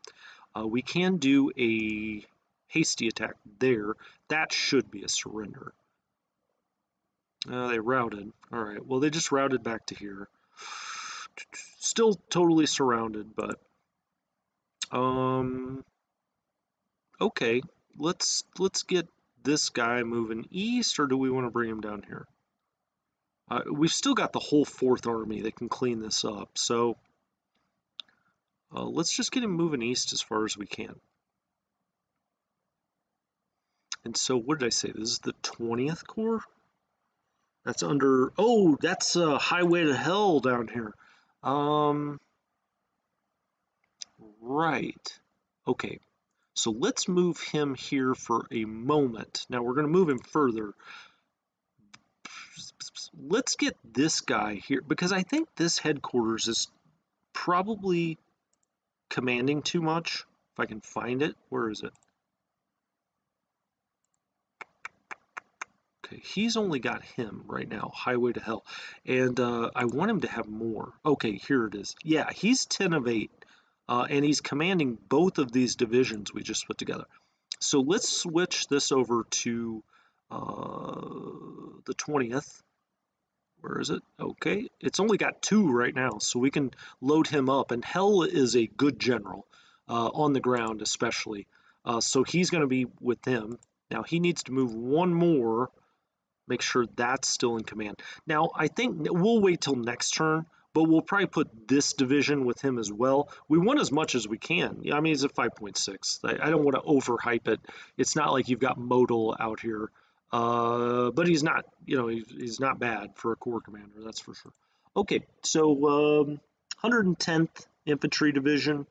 We can do a hasty attack there. That should be a surrender. They routed. All right, well, they just routed back to here. Still totally surrounded, but okay, let's get this guy moving east, or do we want to bring him down here? We've still got the whole 4th Army that can clean this up, so let's just get him moving east as far as we can. And so what did I say? This is the 20th Corps? That's under, oh, that's Highway to Hell down here. Right. Okay. So let's move him here for a moment. Now we're going to move him further. Let's get this guy here because I think this headquarters is probably commanding too much. If I can find it, where is it? Okay, he's only got him right now, Highway to Hell. And I want him to have more. Okay, here it is. Yeah, he's 10 of 8. And he's commanding both of these divisions we just put together. So let's switch this over to the 20th. Where is it? Okay, it's only got 2 right now, so we can load him up. And Hell is a good general, on the ground especially. So he's going to be with them. Now he needs to move 1 more. Make sure that's still in command. Now, I think we'll wait till next turn, but we'll probably put this division with him as well. We want as much as we can. I mean, he's at 5.6. I don't want to overhype it. It's not like you've got Modal out here, but he's not, he's not bad for a Corps commander, that's for sure. Okay, so 110th Infantry Division.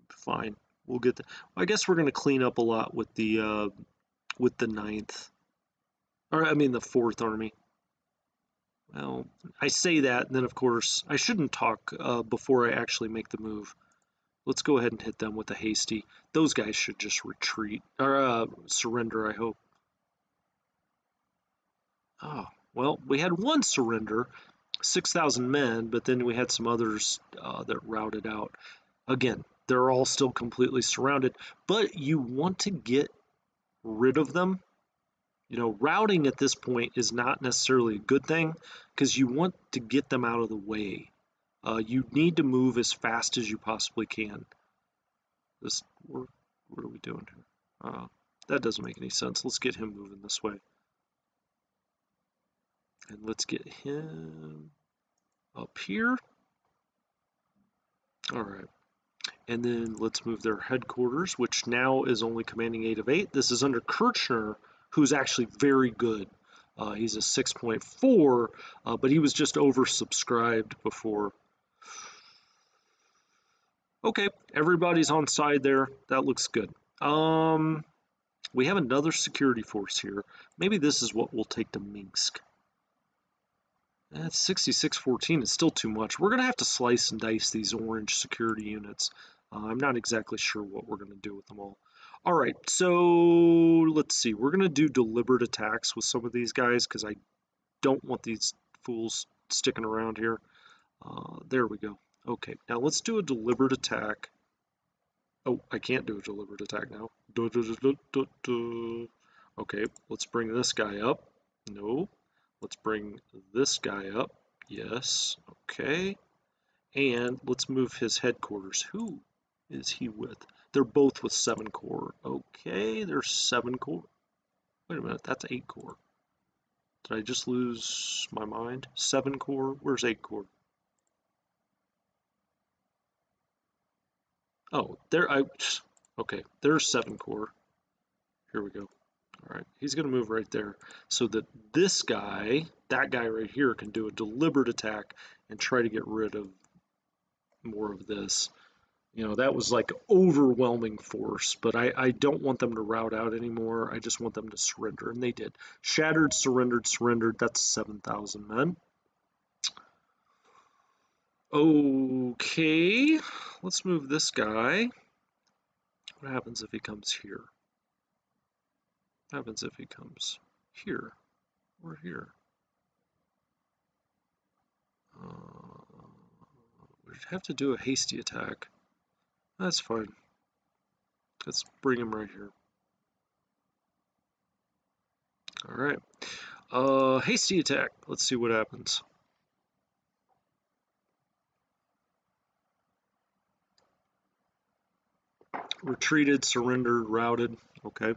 Fine, we'll get that. I guess we're going to clean up a lot with the 9th, or I mean the 4th Army. Well, I say that, and then of course I shouldn't talk before I actually make the move. Let's go ahead and hit them with a hasty. Those guys should just retreat, or surrender, I hope. Oh, well, we had 1 surrender, 6,000 men, but then we had some others that routed out. Again, they're all still completely surrounded, but you want to get rid of them You know, routing at this point is not necessarily a good thing because you want to get them out of the way. You need to move as fast as you possibly can. What are we doing here? That doesn't make any sense. Let's get him moving this way. And let's get him up here. All right. And then let's move their headquarters, which now is only commanding 8 of 8. This is under Kirchner, who's actually very good. He's a 6.4, but he was just oversubscribed before. Okay, everybody's on side there. That looks good. We have another security force here. Maybe this is what we'll take to Minsk. That's 6614 is still too much. We're going to have to slice and dice these orange security units. I'm not exactly sure what we're going to do with them all. All right, so let's see. We're going to do deliberate attacks with some of these guys because I don't want these fools sticking around here. There we go. Okay, now let's do a deliberate attack. Oh, I can't do a deliberate attack now. Okay, let's bring this guy up. No. Let's bring this guy up. Yes. Okay. And let's move his headquarters. Who is he with? They're both with 7 core. Okay, there's 7 core. Wait a minute, that's 8 core. Did I just lose my mind? 7 core? Where's 8 core? Oh, okay, there's 7 core. Here we go. All right, he's going to move right there so that this guy, that guy right here, can do a deliberate attack and try to get rid of more of this. You know, that was like overwhelming force, but I don't want them to rout out anymore. I just want them to surrender, and they did. Shattered, surrendered, surrendered. That's 7,000 men. Okay, let's move this guy. What happens if he comes here? What happens if he comes here or here? We'd have to do a hasty attack. That's fine. Let's bring him right here. All right. Hasty attack. Let's see what happens. Retreated, surrendered, routed. Okay.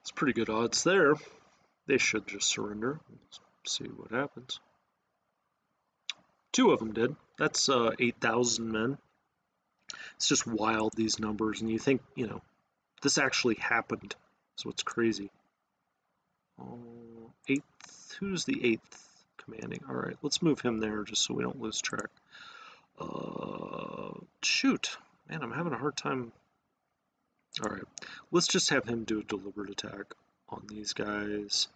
It's pretty good odds there. They should just surrender. Let's see what happens. 2 of them did. That's 8,000 men. It's just wild, these numbers, and you think, you know, this actually happened. That's what's crazy. 8th, who's the 8th commanding? All right, let's move him there just so we don't lose track. Shoot, man, I'm having a hard time. All right, let's just have him do a deliberate attack on these guys.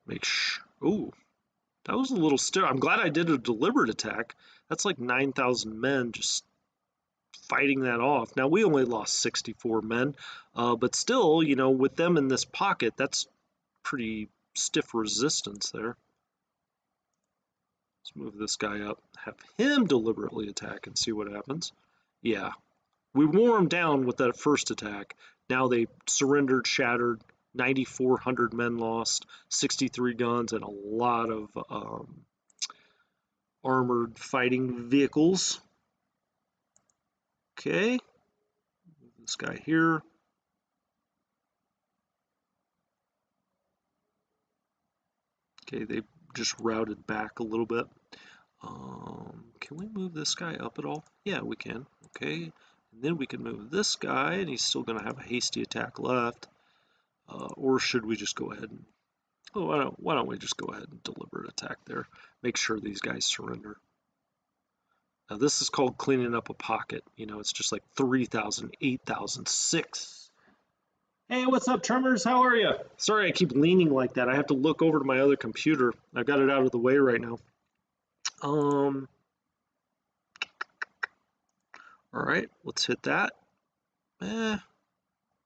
Make sure. Ooh, that was a little still. I'm glad I did a deliberate attack. That's like 9,000 men just fighting that off. Now, we only lost 64 men, but still, you know, with them in this pocket, that's pretty stiff resistance there. Let's move this guy up, have him deliberately attack and see what happens. Yeah, we wore them down with that first attack. Now they surrendered, shattered, 9,400 men lost, 63 guns, and a lot of armored fighting vehicles. Okay, this guy here. Okay, they just routed back a little bit. Can we move this guy up at all? Yeah, we can. Okay, and then we can move this guy, and he's still going to have a hasty attack left. Or should we just go ahead and... Oh, why don't we just go ahead and deliberate attack there? Make sure these guys surrender. Now this is called cleaning up a pocket. You know, it's just like 3,000, 8,000, 6. Hey, what's up, Tremors? How are you? Sorry I keep leaning like that. I have to look over to my other computer. I've got it out of the way right now. All right, let's hit that.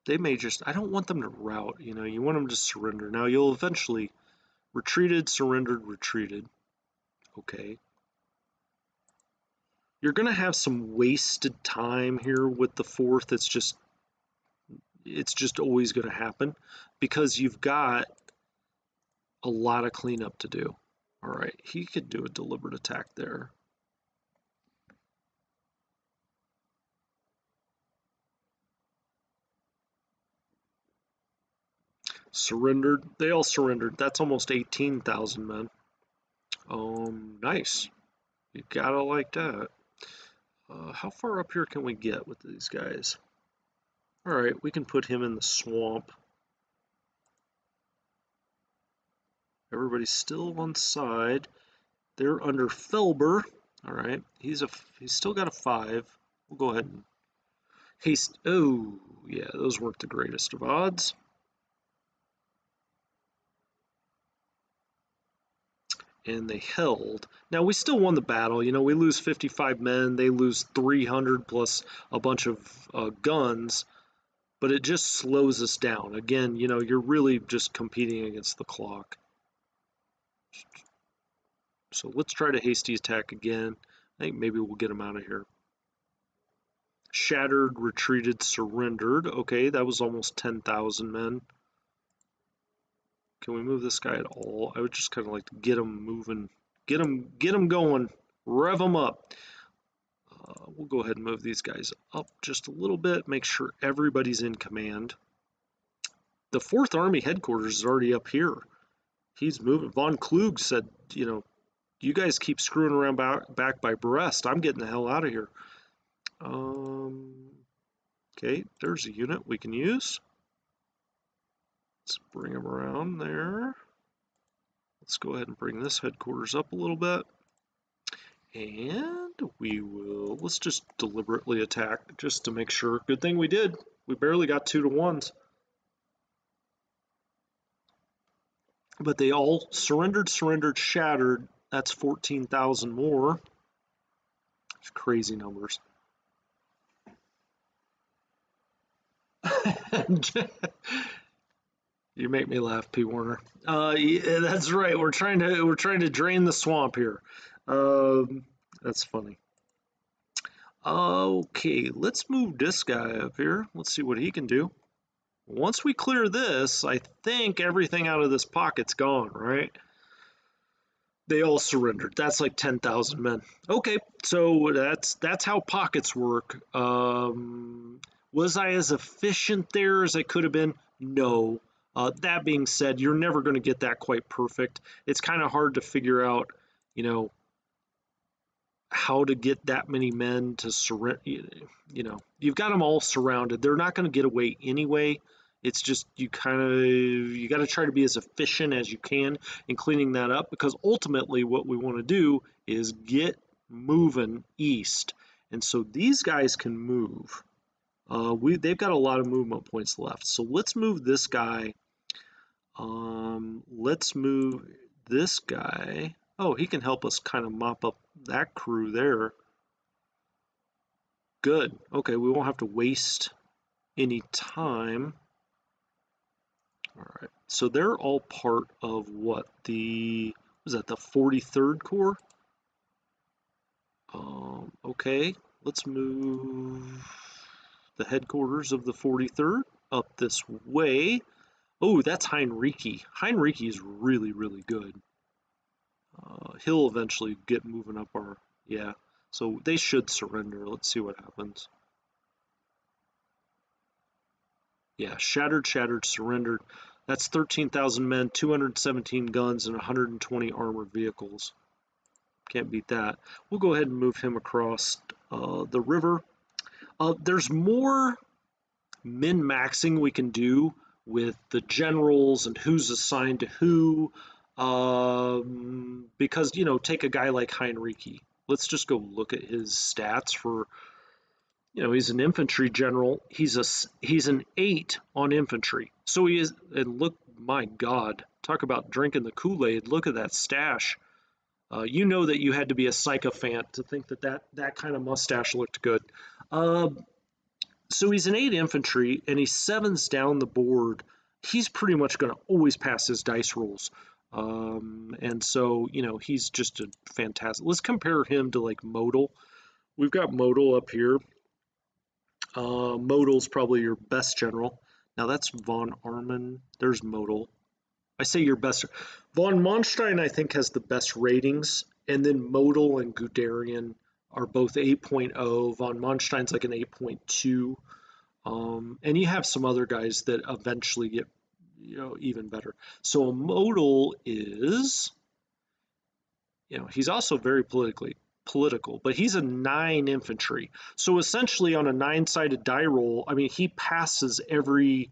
they may just, I don't want them to rout, you know, you want them to surrender. Now you'll eventually retreated, surrendered, retreated. Okay. You're going to have some wasted time here with the 4th. It's just always going to happen because you've got a lot of cleanup to do. All right, he could do a deliberate attack there. Surrendered. They all surrendered. That's almost 18,000 men. Nice. You gotta like that. How far up here can we get with these guys? All right, we can put him in the swamp. Everybody's still on side. They're under Felber. All right, he's still got a 5. We'll go ahead and haste. Oh, yeah, those weren't the greatest of odds. And they held. Now, we still won the battle. You know, we lose 55 men. They lose 300 plus a bunch of guns. But it just slows us down. Again, you know, you're really just competing against the clock. So let's try to hasty attack again. I think maybe we'll get them out of here. Shattered, retreated, surrendered. Okay, that was almost 10,000 men. Can we move this guy at all? I would just kind of like to get him moving, get him going, rev him up. We'll go ahead and move these guys up just a little bit, make sure everybody's in command. The 4th Army headquarters is already up here. He's moving. Von Klug said, you know, you guys keep screwing around back by Brest. I'm getting the hell out of here. Okay, there's a unit we can use. Let's bring him around there. Let's go ahead and bring this headquarters up a little bit. And let's just deliberately attack just to make sure. Good thing we did. We barely got 2 to 1s. But they all surrendered, shattered. That's 14,000 more. It's crazy numbers. You make me laugh, P. Warner. Yeah, that's right. We're trying to drain the swamp here. That's funny. Okay, let's move this guy up here. Let's see what he can do. Once we clear this, I think everything out of this pocket's gone, right? They all surrendered. That's like 10,000 men. Okay, so that's how pockets work. Was I as efficient there as I could have been? No. That being said, you're never going to get that quite perfect. It's kind of hard to figure out, you know, how to get that many men to surrender. You know, you've got them all surrounded. They're not going to get away anyway. It's just you got to try to be as efficient as you can in cleaning that up, because ultimately what we want to do is get moving east. And so these guys can move. They've got a lot of movement points left. So let's move this guy. Let's move this guy. Oh, he can help us kind of mop up that crew there. Good. Okay, we won't have to waste any time. All right. So they're all part of what? Was that the 43rd Corps? Okay, let's move the headquarters of the 43rd up this way. Oh, that's Heinrichi. Heinrichi is really, really good. He'll eventually get moving up our, yeah. So they should surrender. Let's see what happens. Yeah, shattered, surrendered. That's 13,000 men, 217 guns, and 120 armored vehicles. Can't beat that. We'll go ahead and move him across the river. There's more min-maxing we can do with the generals and who's assigned to who. Because, you know, take a guy like Heinrichi. Let's just go look at his stats for, you know, he's an infantry general. He's an 8 on infantry. So he is, and look, my God, talk about drinking the Kool-Aid. Look at that stash. You know that you had to be a sycophant to think that kind of mustache looked good. So he's an 8 infantry, and he 7s down the board. He's pretty much going to always pass his dice rolls. And so, he's just a fantastic. Let's compare him to like Modal. We've got Modal up here. Modal's probably your best general. Now that's von Arman. There's Modal. I say your best. Von Manstein, I think, has the best ratings, and then Modal and Guderian are both 8.0. Von Manstein's like an 8.2. And you have some other guys that eventually get, even better. So a Modal is, he's also very political, but he's a 9 infantry. So essentially on a 9-sided die roll, I mean, he passes every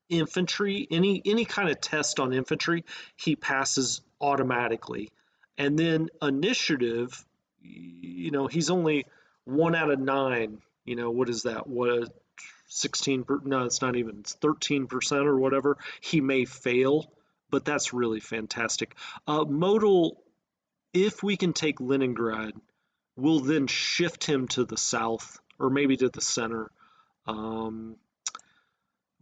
infantry, any kind of test on infantry, he passes automatically. And then initiative, he's only 1 out of 9. What is that? What, 16? No, it's not even. It's 13% or whatever. He may fail, but that's really fantastic. Modal, if we can take Leningrad, we'll then shift him to the south or maybe to the center.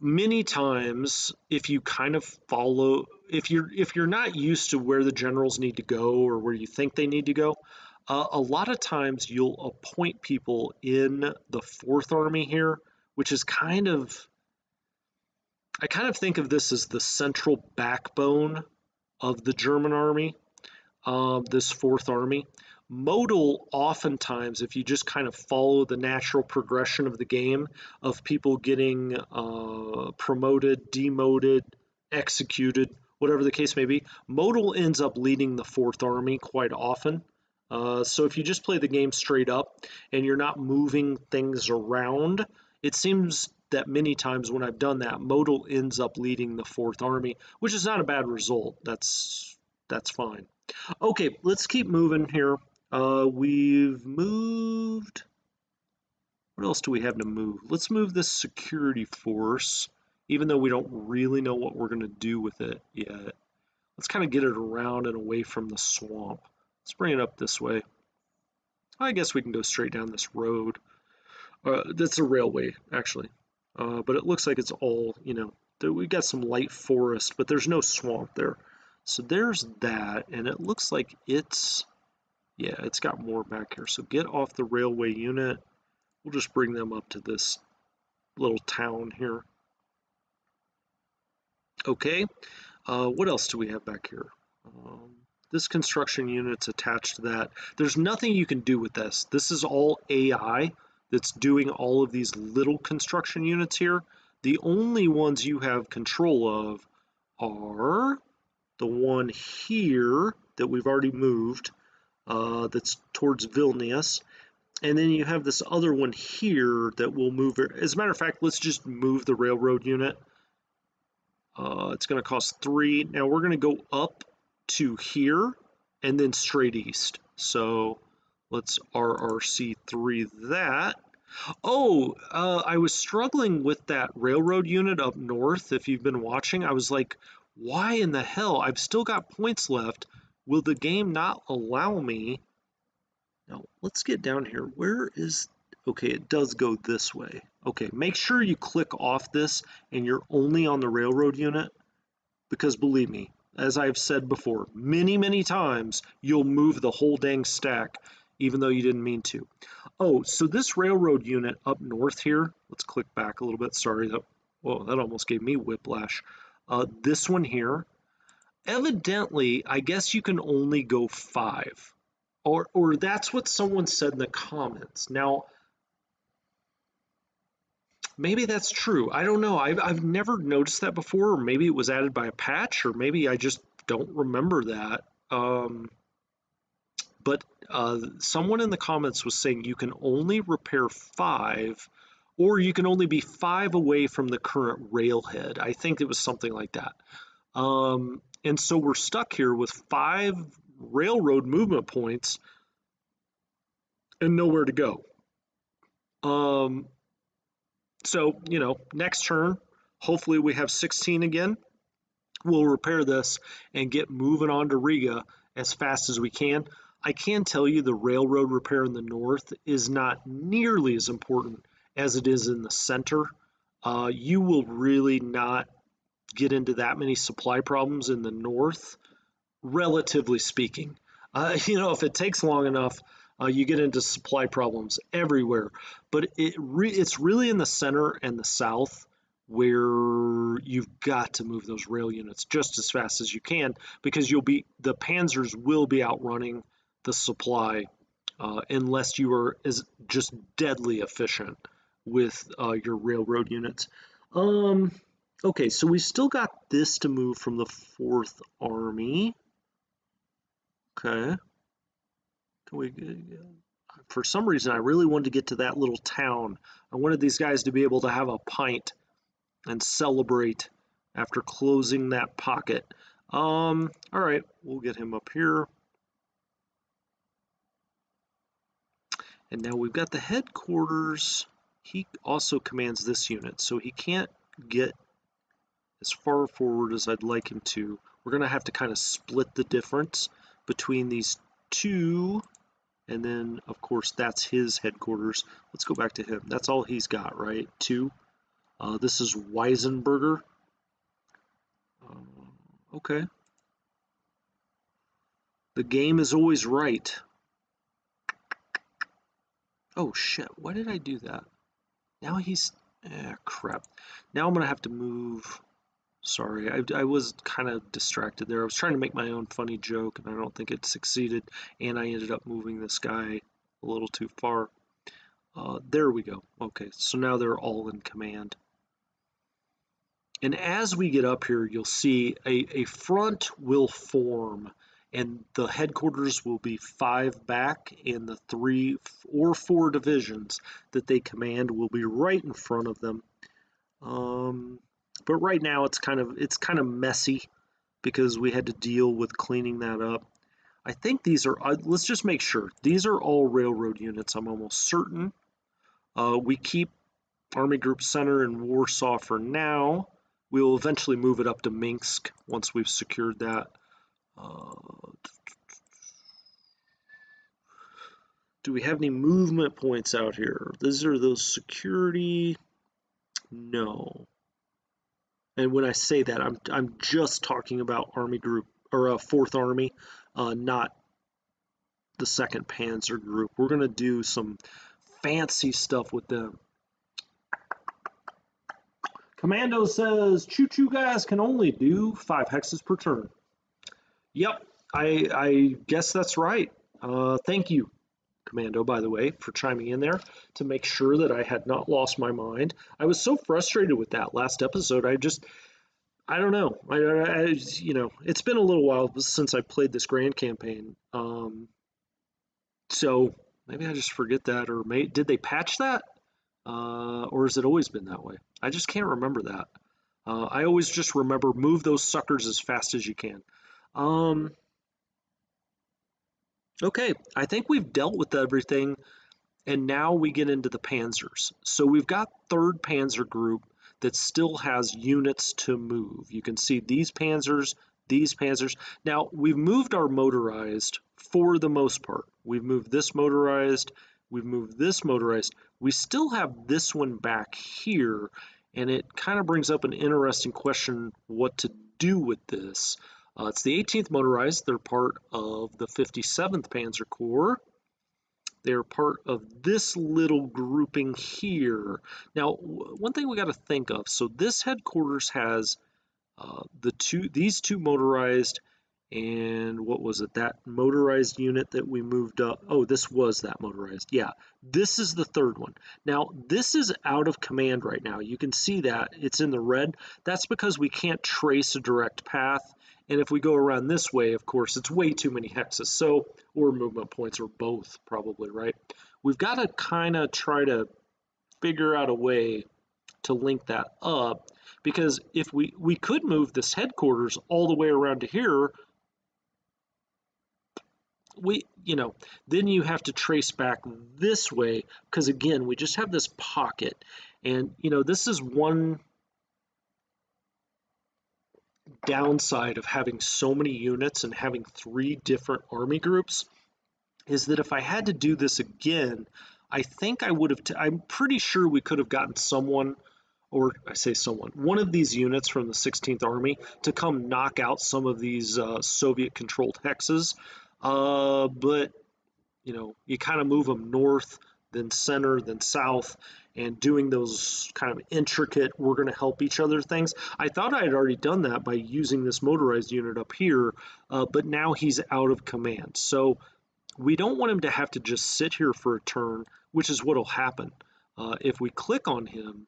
Many times, if you kind of follow, if you're not used to where the generals need to go or where you think they need to go, a lot of times you'll appoint people in the 4th Army here, which is I kind of think of this as the central backbone of the German army, this 4th Army. Modal, oftentimes, if you just kind of follow the natural progression of the game of people getting promoted, demoted, executed, whatever the case may be, Modal ends up leading the 4th Army quite often. So if you just play the game straight up and you're not moving things around, it seems that many times when I've done that, Modal ends up leading the 4th Army, which is not a bad result. That's fine. Okay, let's keep moving here. We've moved. What else do we have to move? Let's move this security force, even though we don't really know what we're going to do with it yet. Let's kind of get it around and away from the swamp. Let's bring it up this way. I guess we can go straight down this road. That's a railway, actually. But it looks like it's all, we got some light forest, but there's no swamp there. So there's that, and it looks like it's got more back here. So get off the railway unit. We'll just bring them up to this little town here. Okay, what else do we have back here? This construction unit's attached to that. There's nothing you can do with this. This is all AI that's doing all of these little construction units here. The only ones you have control of are the one here that we've already moved, that's towards Vilnius. And then you have this other one here that will move. As a matter of fact, let's just move the railroad unit. It's going to cost 3. Now we're going to go up to here and then straight east. So let's RRC3 that. Oh, I was struggling with that railroad unit up north. If you've been watching, I was like, why in the hell? I've still got points left. Will the game not allow me? Now, let's get down here. Where is... Okay, it does go this way. Okay, make sure you click off this and you're only on the railroad unit, because believe me, as I've said before, many, many times, you'll move the whole dang stack, even though you didn't mean to. Oh, so this railroad unit up north here, let's click back a little bit. Sorry, that almost gave me whiplash. This one here, evidently, I guess you can only go 5. Or that's what someone said in the comments. Now, maybe that's true. I don't know. I've never noticed that before, or maybe it was added by a patch, or maybe I just don't remember that. But someone in the comments was saying you can only repair 5, or you can only be 5 away from the current railhead. I think it was something like that. And so we're stuck here with 5 railroad movement points and nowhere to go. So, next turn, hopefully we have 16 again. We'll repair this and get moving on to Riga as fast as we can. I can tell you the railroad repair in the north is not nearly as important as it is in the center. You will really not get into that many supply problems in the north, relatively speaking. If it takes long enough, you get into supply problems everywhere. But it's really in the center and the south where you've got to move those rail units just as fast as you can, because the Panzers will be outrunning the supply unless you are just deadly efficient with your railroad units. Okay, so we still got this to move from the 4th Army. Okay. For some reason, I really wanted to get to that little town. I wanted these guys to be able to have a pint and celebrate after closing that pocket. All right, we'll get him up here. And now we've got the headquarters. He also commands this unit, so he can't get as far forward as I'd like him to. We're going to have to kind of split the difference between these two. And then, of course, that's his headquarters. Let's go back to him. That's all he's got, right? 2. This is Weisenberger. Okay. The game is always right. Oh, shit. Why did I do that? Now he's... crap. Now I'm going to have to move... Sorry, I was kind of distracted there. I was trying to make my own funny joke, and I don't think it succeeded, and I ended up moving this guy a little too far. There we go. Okay, so now they're all in command. And as we get up here, you'll see a front will form, and the headquarters will be 5 back, and the 3 or 4 divisions that they command will be right in front of them. But right now it's kind of messy because we had to deal with cleaning that up. I think these are, let's just make sure. These are all railroad units, I'm almost certain. We keep Army Group Center in Warsaw for now. We will eventually move it up to Minsk once we've secured that. Do we have any movement points out here? These are those security. No. And when I say that, I'm just talking about Army Group or 4th Army, not the 2nd Panzer Group. We're going to do some fancy stuff with them. Commando says, choo-choo guys can only do 5 hexes per turn. Yep, I guess that's right. Thank you, Commando, by the way, for chiming in there to make sure that I had not lost my mind. I was so frustrated with that last episode. I don't know. It's been a little while since I played this grand campaign. So maybe I just forget that, or did they patch that? Or has it always been that way? I just can't remember that. I always just remember move those suckers as fast as you can. Okay, I think we've dealt with everything, and now we get into the Panzers. So we've got 3rd Panzer Group that still has units to move. You can see these Panzers, these Panzers. Now, we've moved our motorized for the most part. We've moved this motorized, we've moved this motorized. We still have this one back here, and it kind of brings up an interesting question what to do with this. It's the 18th Motorized. They're part of the 57th Panzer Corps. They're part of this little grouping here. Now, one thing we got to think of, so this headquarters has these two motorized, and what was it, that motorized unit that we moved up? Oh, this was that motorized. Yeah, this is the 3rd one. Now, this is out of command right now. You can see that it's in the red. That's because we can't trace a direct path. And if we go around this way, of course, it's way too many hexes, so, or movement points, or both, probably, right? We've got to kind of try to figure out a way to link that up, because if we could move this headquarters all the way around to here, then you have to trace back this way, because again, we just have this pocket, and, this is one downside of having so many units and having 3 different army groups, is that if I had to do this again, I think I would have, I'm pretty sure we could have gotten someone, or I say someone, one of these units from the 16th Army to come knock out some of these Soviet-controlled hexes. But, you know, you kind of move them north, then center, then south, and doing those kind of intricate, we're going to help each other things. I thought I had already done that by using this motorized unit up here, but now he's out of command. So we don't want him to have to just sit here for a turn, which is what will happen. If we click on him,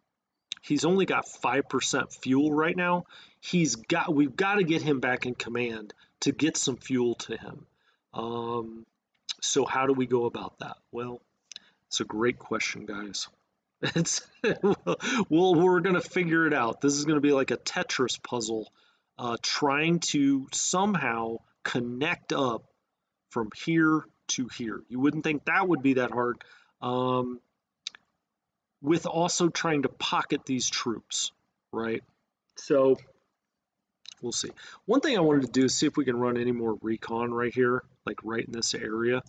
he's only got 5% fuel right now. We've got to get him back in command to get some fuel to him. So how do we go about that? Well, it's a great question, guys. It's well, we're gonna figure it out. This is gonna be like a Tetris puzzle, trying to somehow connect up from here to here. You wouldn't think that would be that hard, with also trying to pocket these troops, right? So we'll see. One thing I wanted to do is see if we can run any more recon right here, like right in this area,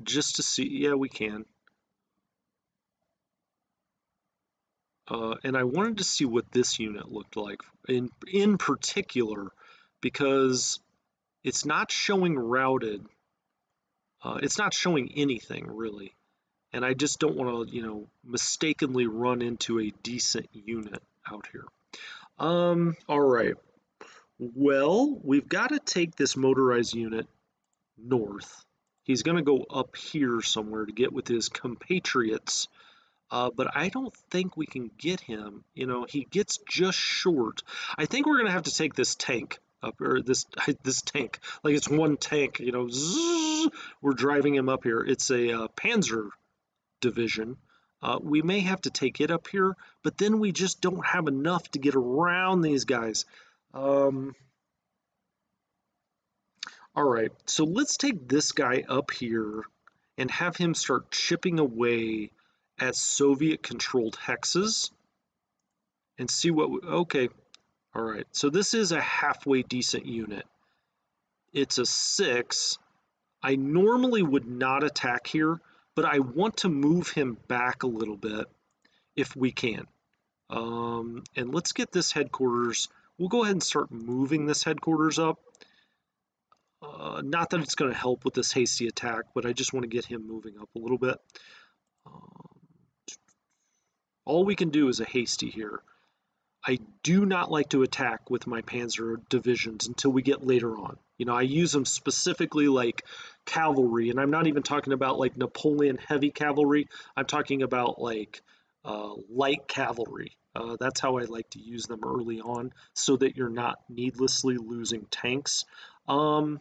just to see. Yeah, we can. And I wanted to see what this unit looked like in particular, because it's not showing routed. It's not showing anything really, and I just don't want to, you know, mistakenly run into a decent unit out here. All right. Well, we've got to take this motorized unit north. He's going to go up here somewhere to get with his compatriots. But I don't think we can get him. You know, he gets just short. I think we're gonna have to take this tank up, or this tank, like it's one tank. You know, zzz, we're driving him up here. It's a Panzer division. We may have to take it up here, but then we just don't have enough to get around these guys. All right, so let's take this guy up here and have him start chipping away at Soviet-controlled hexes and see what okay. All right, so this is a halfway decent unit. It's a 6. I normally would not attack here, but I want to move him back a little bit if we can. And let's get this headquarters. We'll go ahead and start moving this headquarters up. Not that it's going to help with this hasty attack, but I just want to get him moving up a little bit. All we can do is a hasty here. I do not like to attack with my Panzer divisions until we get later on. You know, I use them specifically like cavalry, and I'm not even talking about like Napoleon heavy cavalry. I'm talking about like light cavalry. That's how I like to use them early on, so that you're not needlessly losing tanks. All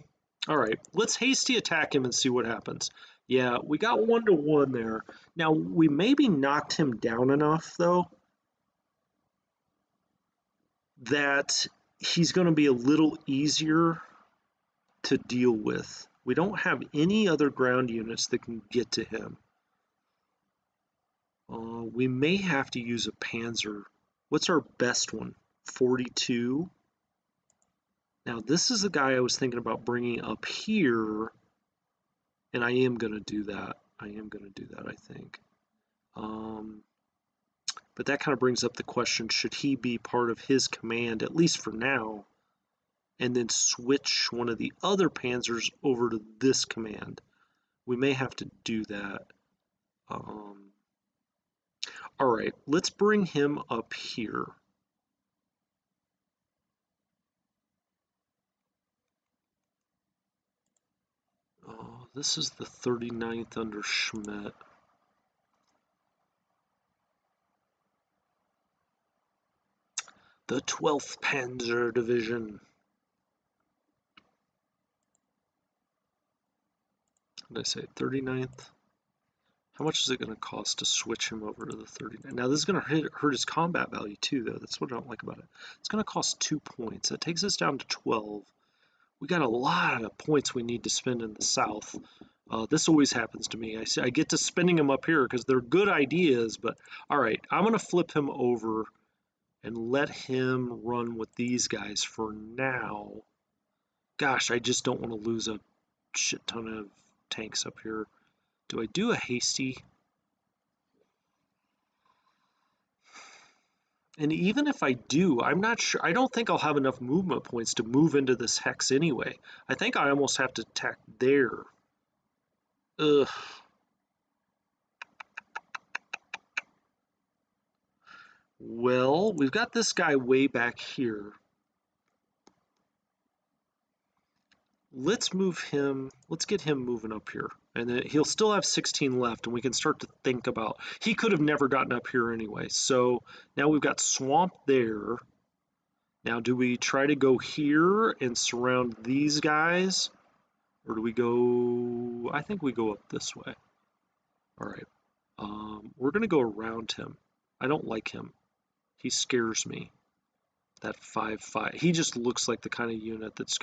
right, let's hasty attack him and see what happens. Yeah, we got 1-1 there. Now, we maybe knocked him down enough, though, that he's going to be a little easier to deal with. We don't have any other ground units that can get to him. We may have to use a Panzer. What's our best one? 42. Now, this is the guy I was thinking about bringing up here, and I am going to do that. I think. But that kind of brings up the question, should he be part of his command, at least for now, and then switch one of the other Panzers over to this command? We may have to do that. All right, let's bring him up here. This is the 39th under Schmidt. The 12th Panzer Division. What did I say, 39th? How much is it going to cost to switch him over to the 39th? Now, this is going to hurt his combat value, too, though. That's what I don't like about it. It's going to cost 2 points. That takes us down to 12. We got a lot of points we need to spend in the south. This always happens to me. I get to spending them up here because they're good ideas, but all right, I'm going to flip him over and let him run with these guys for now. Gosh, I just don't want to lose a shit ton of tanks up here. Do I do a hasty? And even if I do, I'm not sure. I don't think I'll have enough movement points to move into this hex anyway. I think I almost have to attack there. Ugh. Well, we've got this guy way back here. Let's move him. Let's get him moving up here. And then he'll still have 16 left, and we can start to think about. He could have never gotten up here anyway. So now we've got swamp there. Now, do we try to go here and surround these guys? Or do we go... I think we go up this way. All right. We're going to go around him. I don't like him. He scares me. That 5-5. He just looks like the kind of unit that's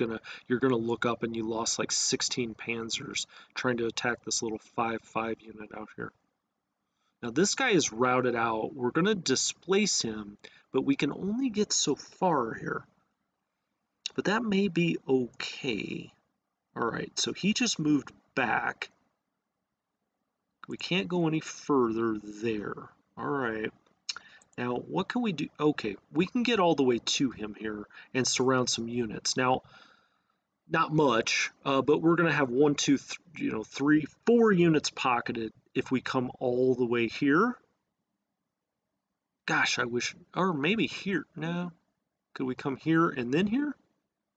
you're gonna look up and you lost like 16 Panzers trying to attack this little 5-5 unit out here. Now this guy is routed out. We're gonna displace him, but we can only get so far here. But that may be okay. All right, so he just moved back. We can't go any further there. All right. Now, what can we do? Okay, we can get all the way to him here and surround some units. Now, not much, but we're going to have 1, 2, 3, 4 units pocketed if we come all the way here. Gosh, I wish, or maybe here. No, could we come here and then here?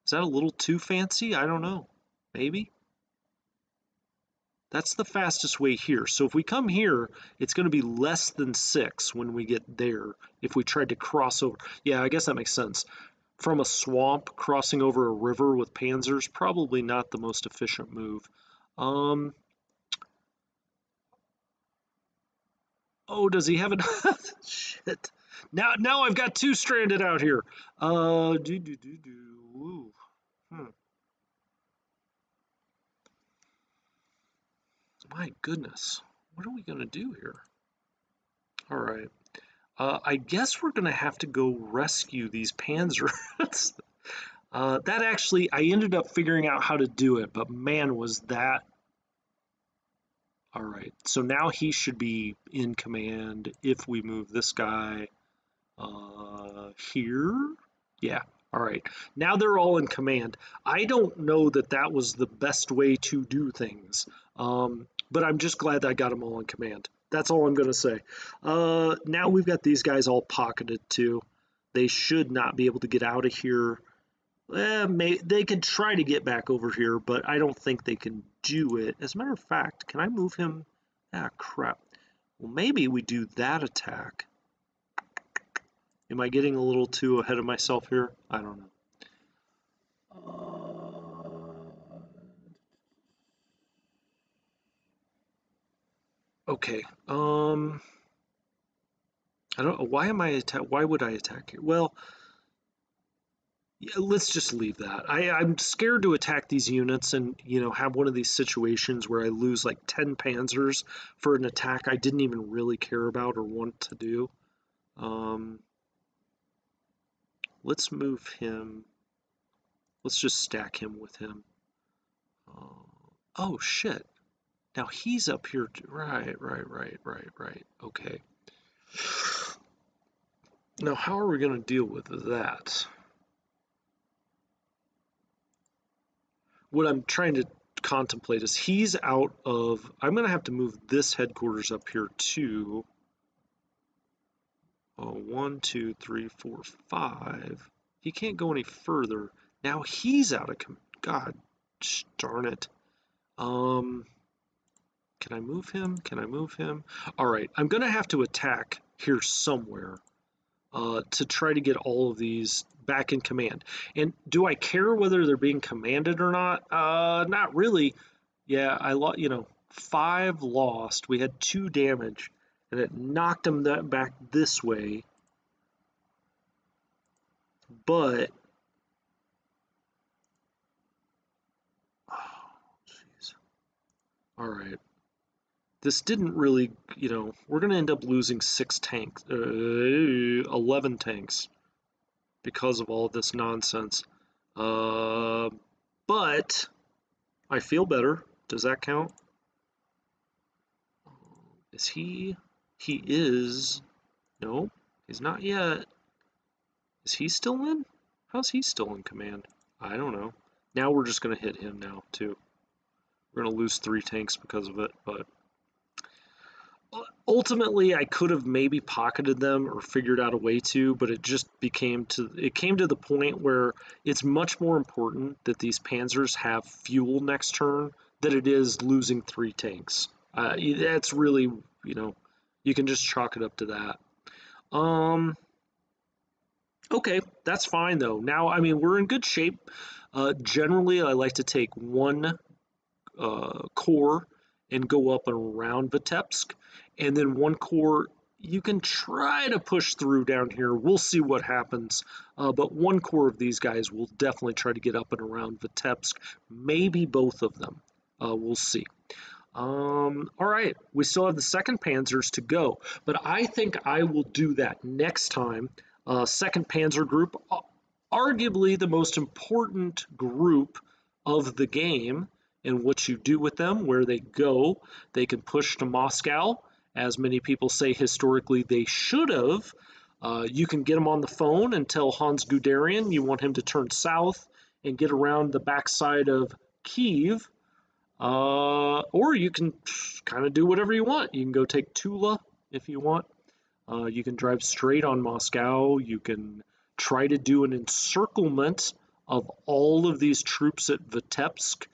Is that a little too fancy? I don't know. Maybe. That's the fastest way here. So if we come here, it's going to be less than 6 when we get there. If we tried to cross over. Yeah, I guess that makes sense. From a swamp, crossing over a river with panzers, probably not the most efficient move. Oh, does he have an... Shit. Now I've got 2 stranded out here. Ooh. My goodness. What are we going to do here? All right. I guess we're going to have to go rescue these panzers. That actually, I ended up figuring out how to do it, but man, was that... All right, so now he should be in command if we move this guy here. Yeah, all right. Now they're all in command. I don't know that that was the best way to do things, but I'm just glad that I got them all in command. That's all I'm going to say. Now we've got these guys all pocketed too. They should not be able to get out of here. They can try to get back over here, but I don't think they can do it. As a matter of fact, can I move him? Ah, crap. Well, maybe we do that attack. Am I getting a little too ahead of myself here? I don't know. Okay. I don't know. Why would I attack here? Well, yeah, let's just leave that. I'm scared to attack these units and, have one of these situations where I lose like 10 panzers for an attack I didn't even really care about or want to do. Let's move him. Let's just stack him with him. Oh, shit. Now he's up here. Right. Okay. Now, how are we going to deal with that? What I'm trying to contemplate is he's out of... I'm going to have to move this headquarters up here too. 1, 2, 3, 4, 5. He can't go any further. Now he's out of... God darn it. Can I move him? Can I move him? All right, I'm going to have to attack here somewhere to try to get all of these back in command. And do I care whether they're being commanded or not? Not really. Yeah, 5 lost. We had 2 damage, and it knocked them back this way. But... oh, jeez. All right. This didn't really, we're going to end up losing 6 tanks, 11 tanks because of all this nonsense. But I feel better. Does that count? Is he? He is. No, he's not yet. Is he still in? How's he still in command? I don't know. Now we're just going to hit him now, too. We're going to lose 3 tanks because of it, but ultimately I could have maybe pocketed them or figured out a way to, but it just came to the point where it's much more important that these panzers have fuel next turn than it is losing 3 tanks. That's really, you can just chalk it up to that. Okay, that's fine though. Now, I mean, we're in good shape. Generally, I like to take one corps and go up and around Vitebsk, and then one corps you can try to push through down here. We'll see what happens, but one corps of these guys will definitely try to get up and around Vitebsk, maybe both of them. We'll see. All right, we still have the second Panzers to go, but I think I will do that next time. Second Panzer group, arguably the most important group of the game, and what you do with them, where they go. They can push to Moscow, as many people say historically they should have. You can get them on the phone and tell Hans Guderian you want him to turn south and get around the backside of Kiev. Or you can kind of do whatever you want. You can go take Tula if you want. You can drive straight on Moscow. You can try to do an encirclement of all of these troops at Vitebsk,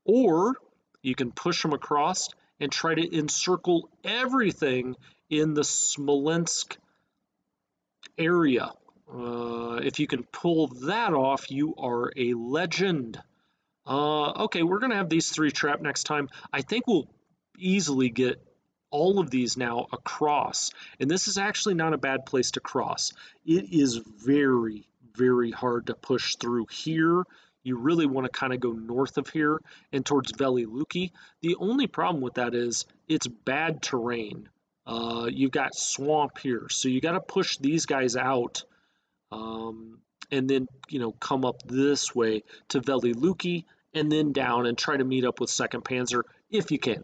or you can push them across and try to encircle everything in the Smolensk area. If you can pull that off, you are a legend. Okay, we're going to have these 3 trapped next time. I think we'll easily get all of these now across. And this is actually not a bad place to cross. It is very, very hard to push through here. You really want to kind of go north of here and towards Veli Luki. The only problem with that is it's bad terrain. You've got swamp here, so you got to push these guys out. And then, come up this way to Veli Luki and then down and try to meet up with 2nd Panzer if you can.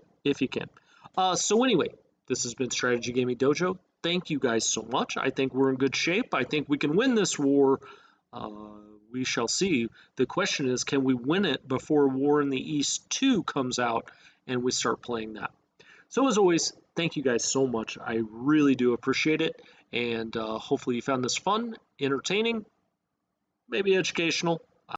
So anyway, this has been Strategy Gaming Dojo. Thank you guys so much. I think we're in good shape. I think we can win this war. We shall see. The question is, can we win it before War in the East 2 comes out and we start playing that? So as always, thank you guys so much. I really do appreciate it. And hopefully you found this fun, entertaining, maybe educational.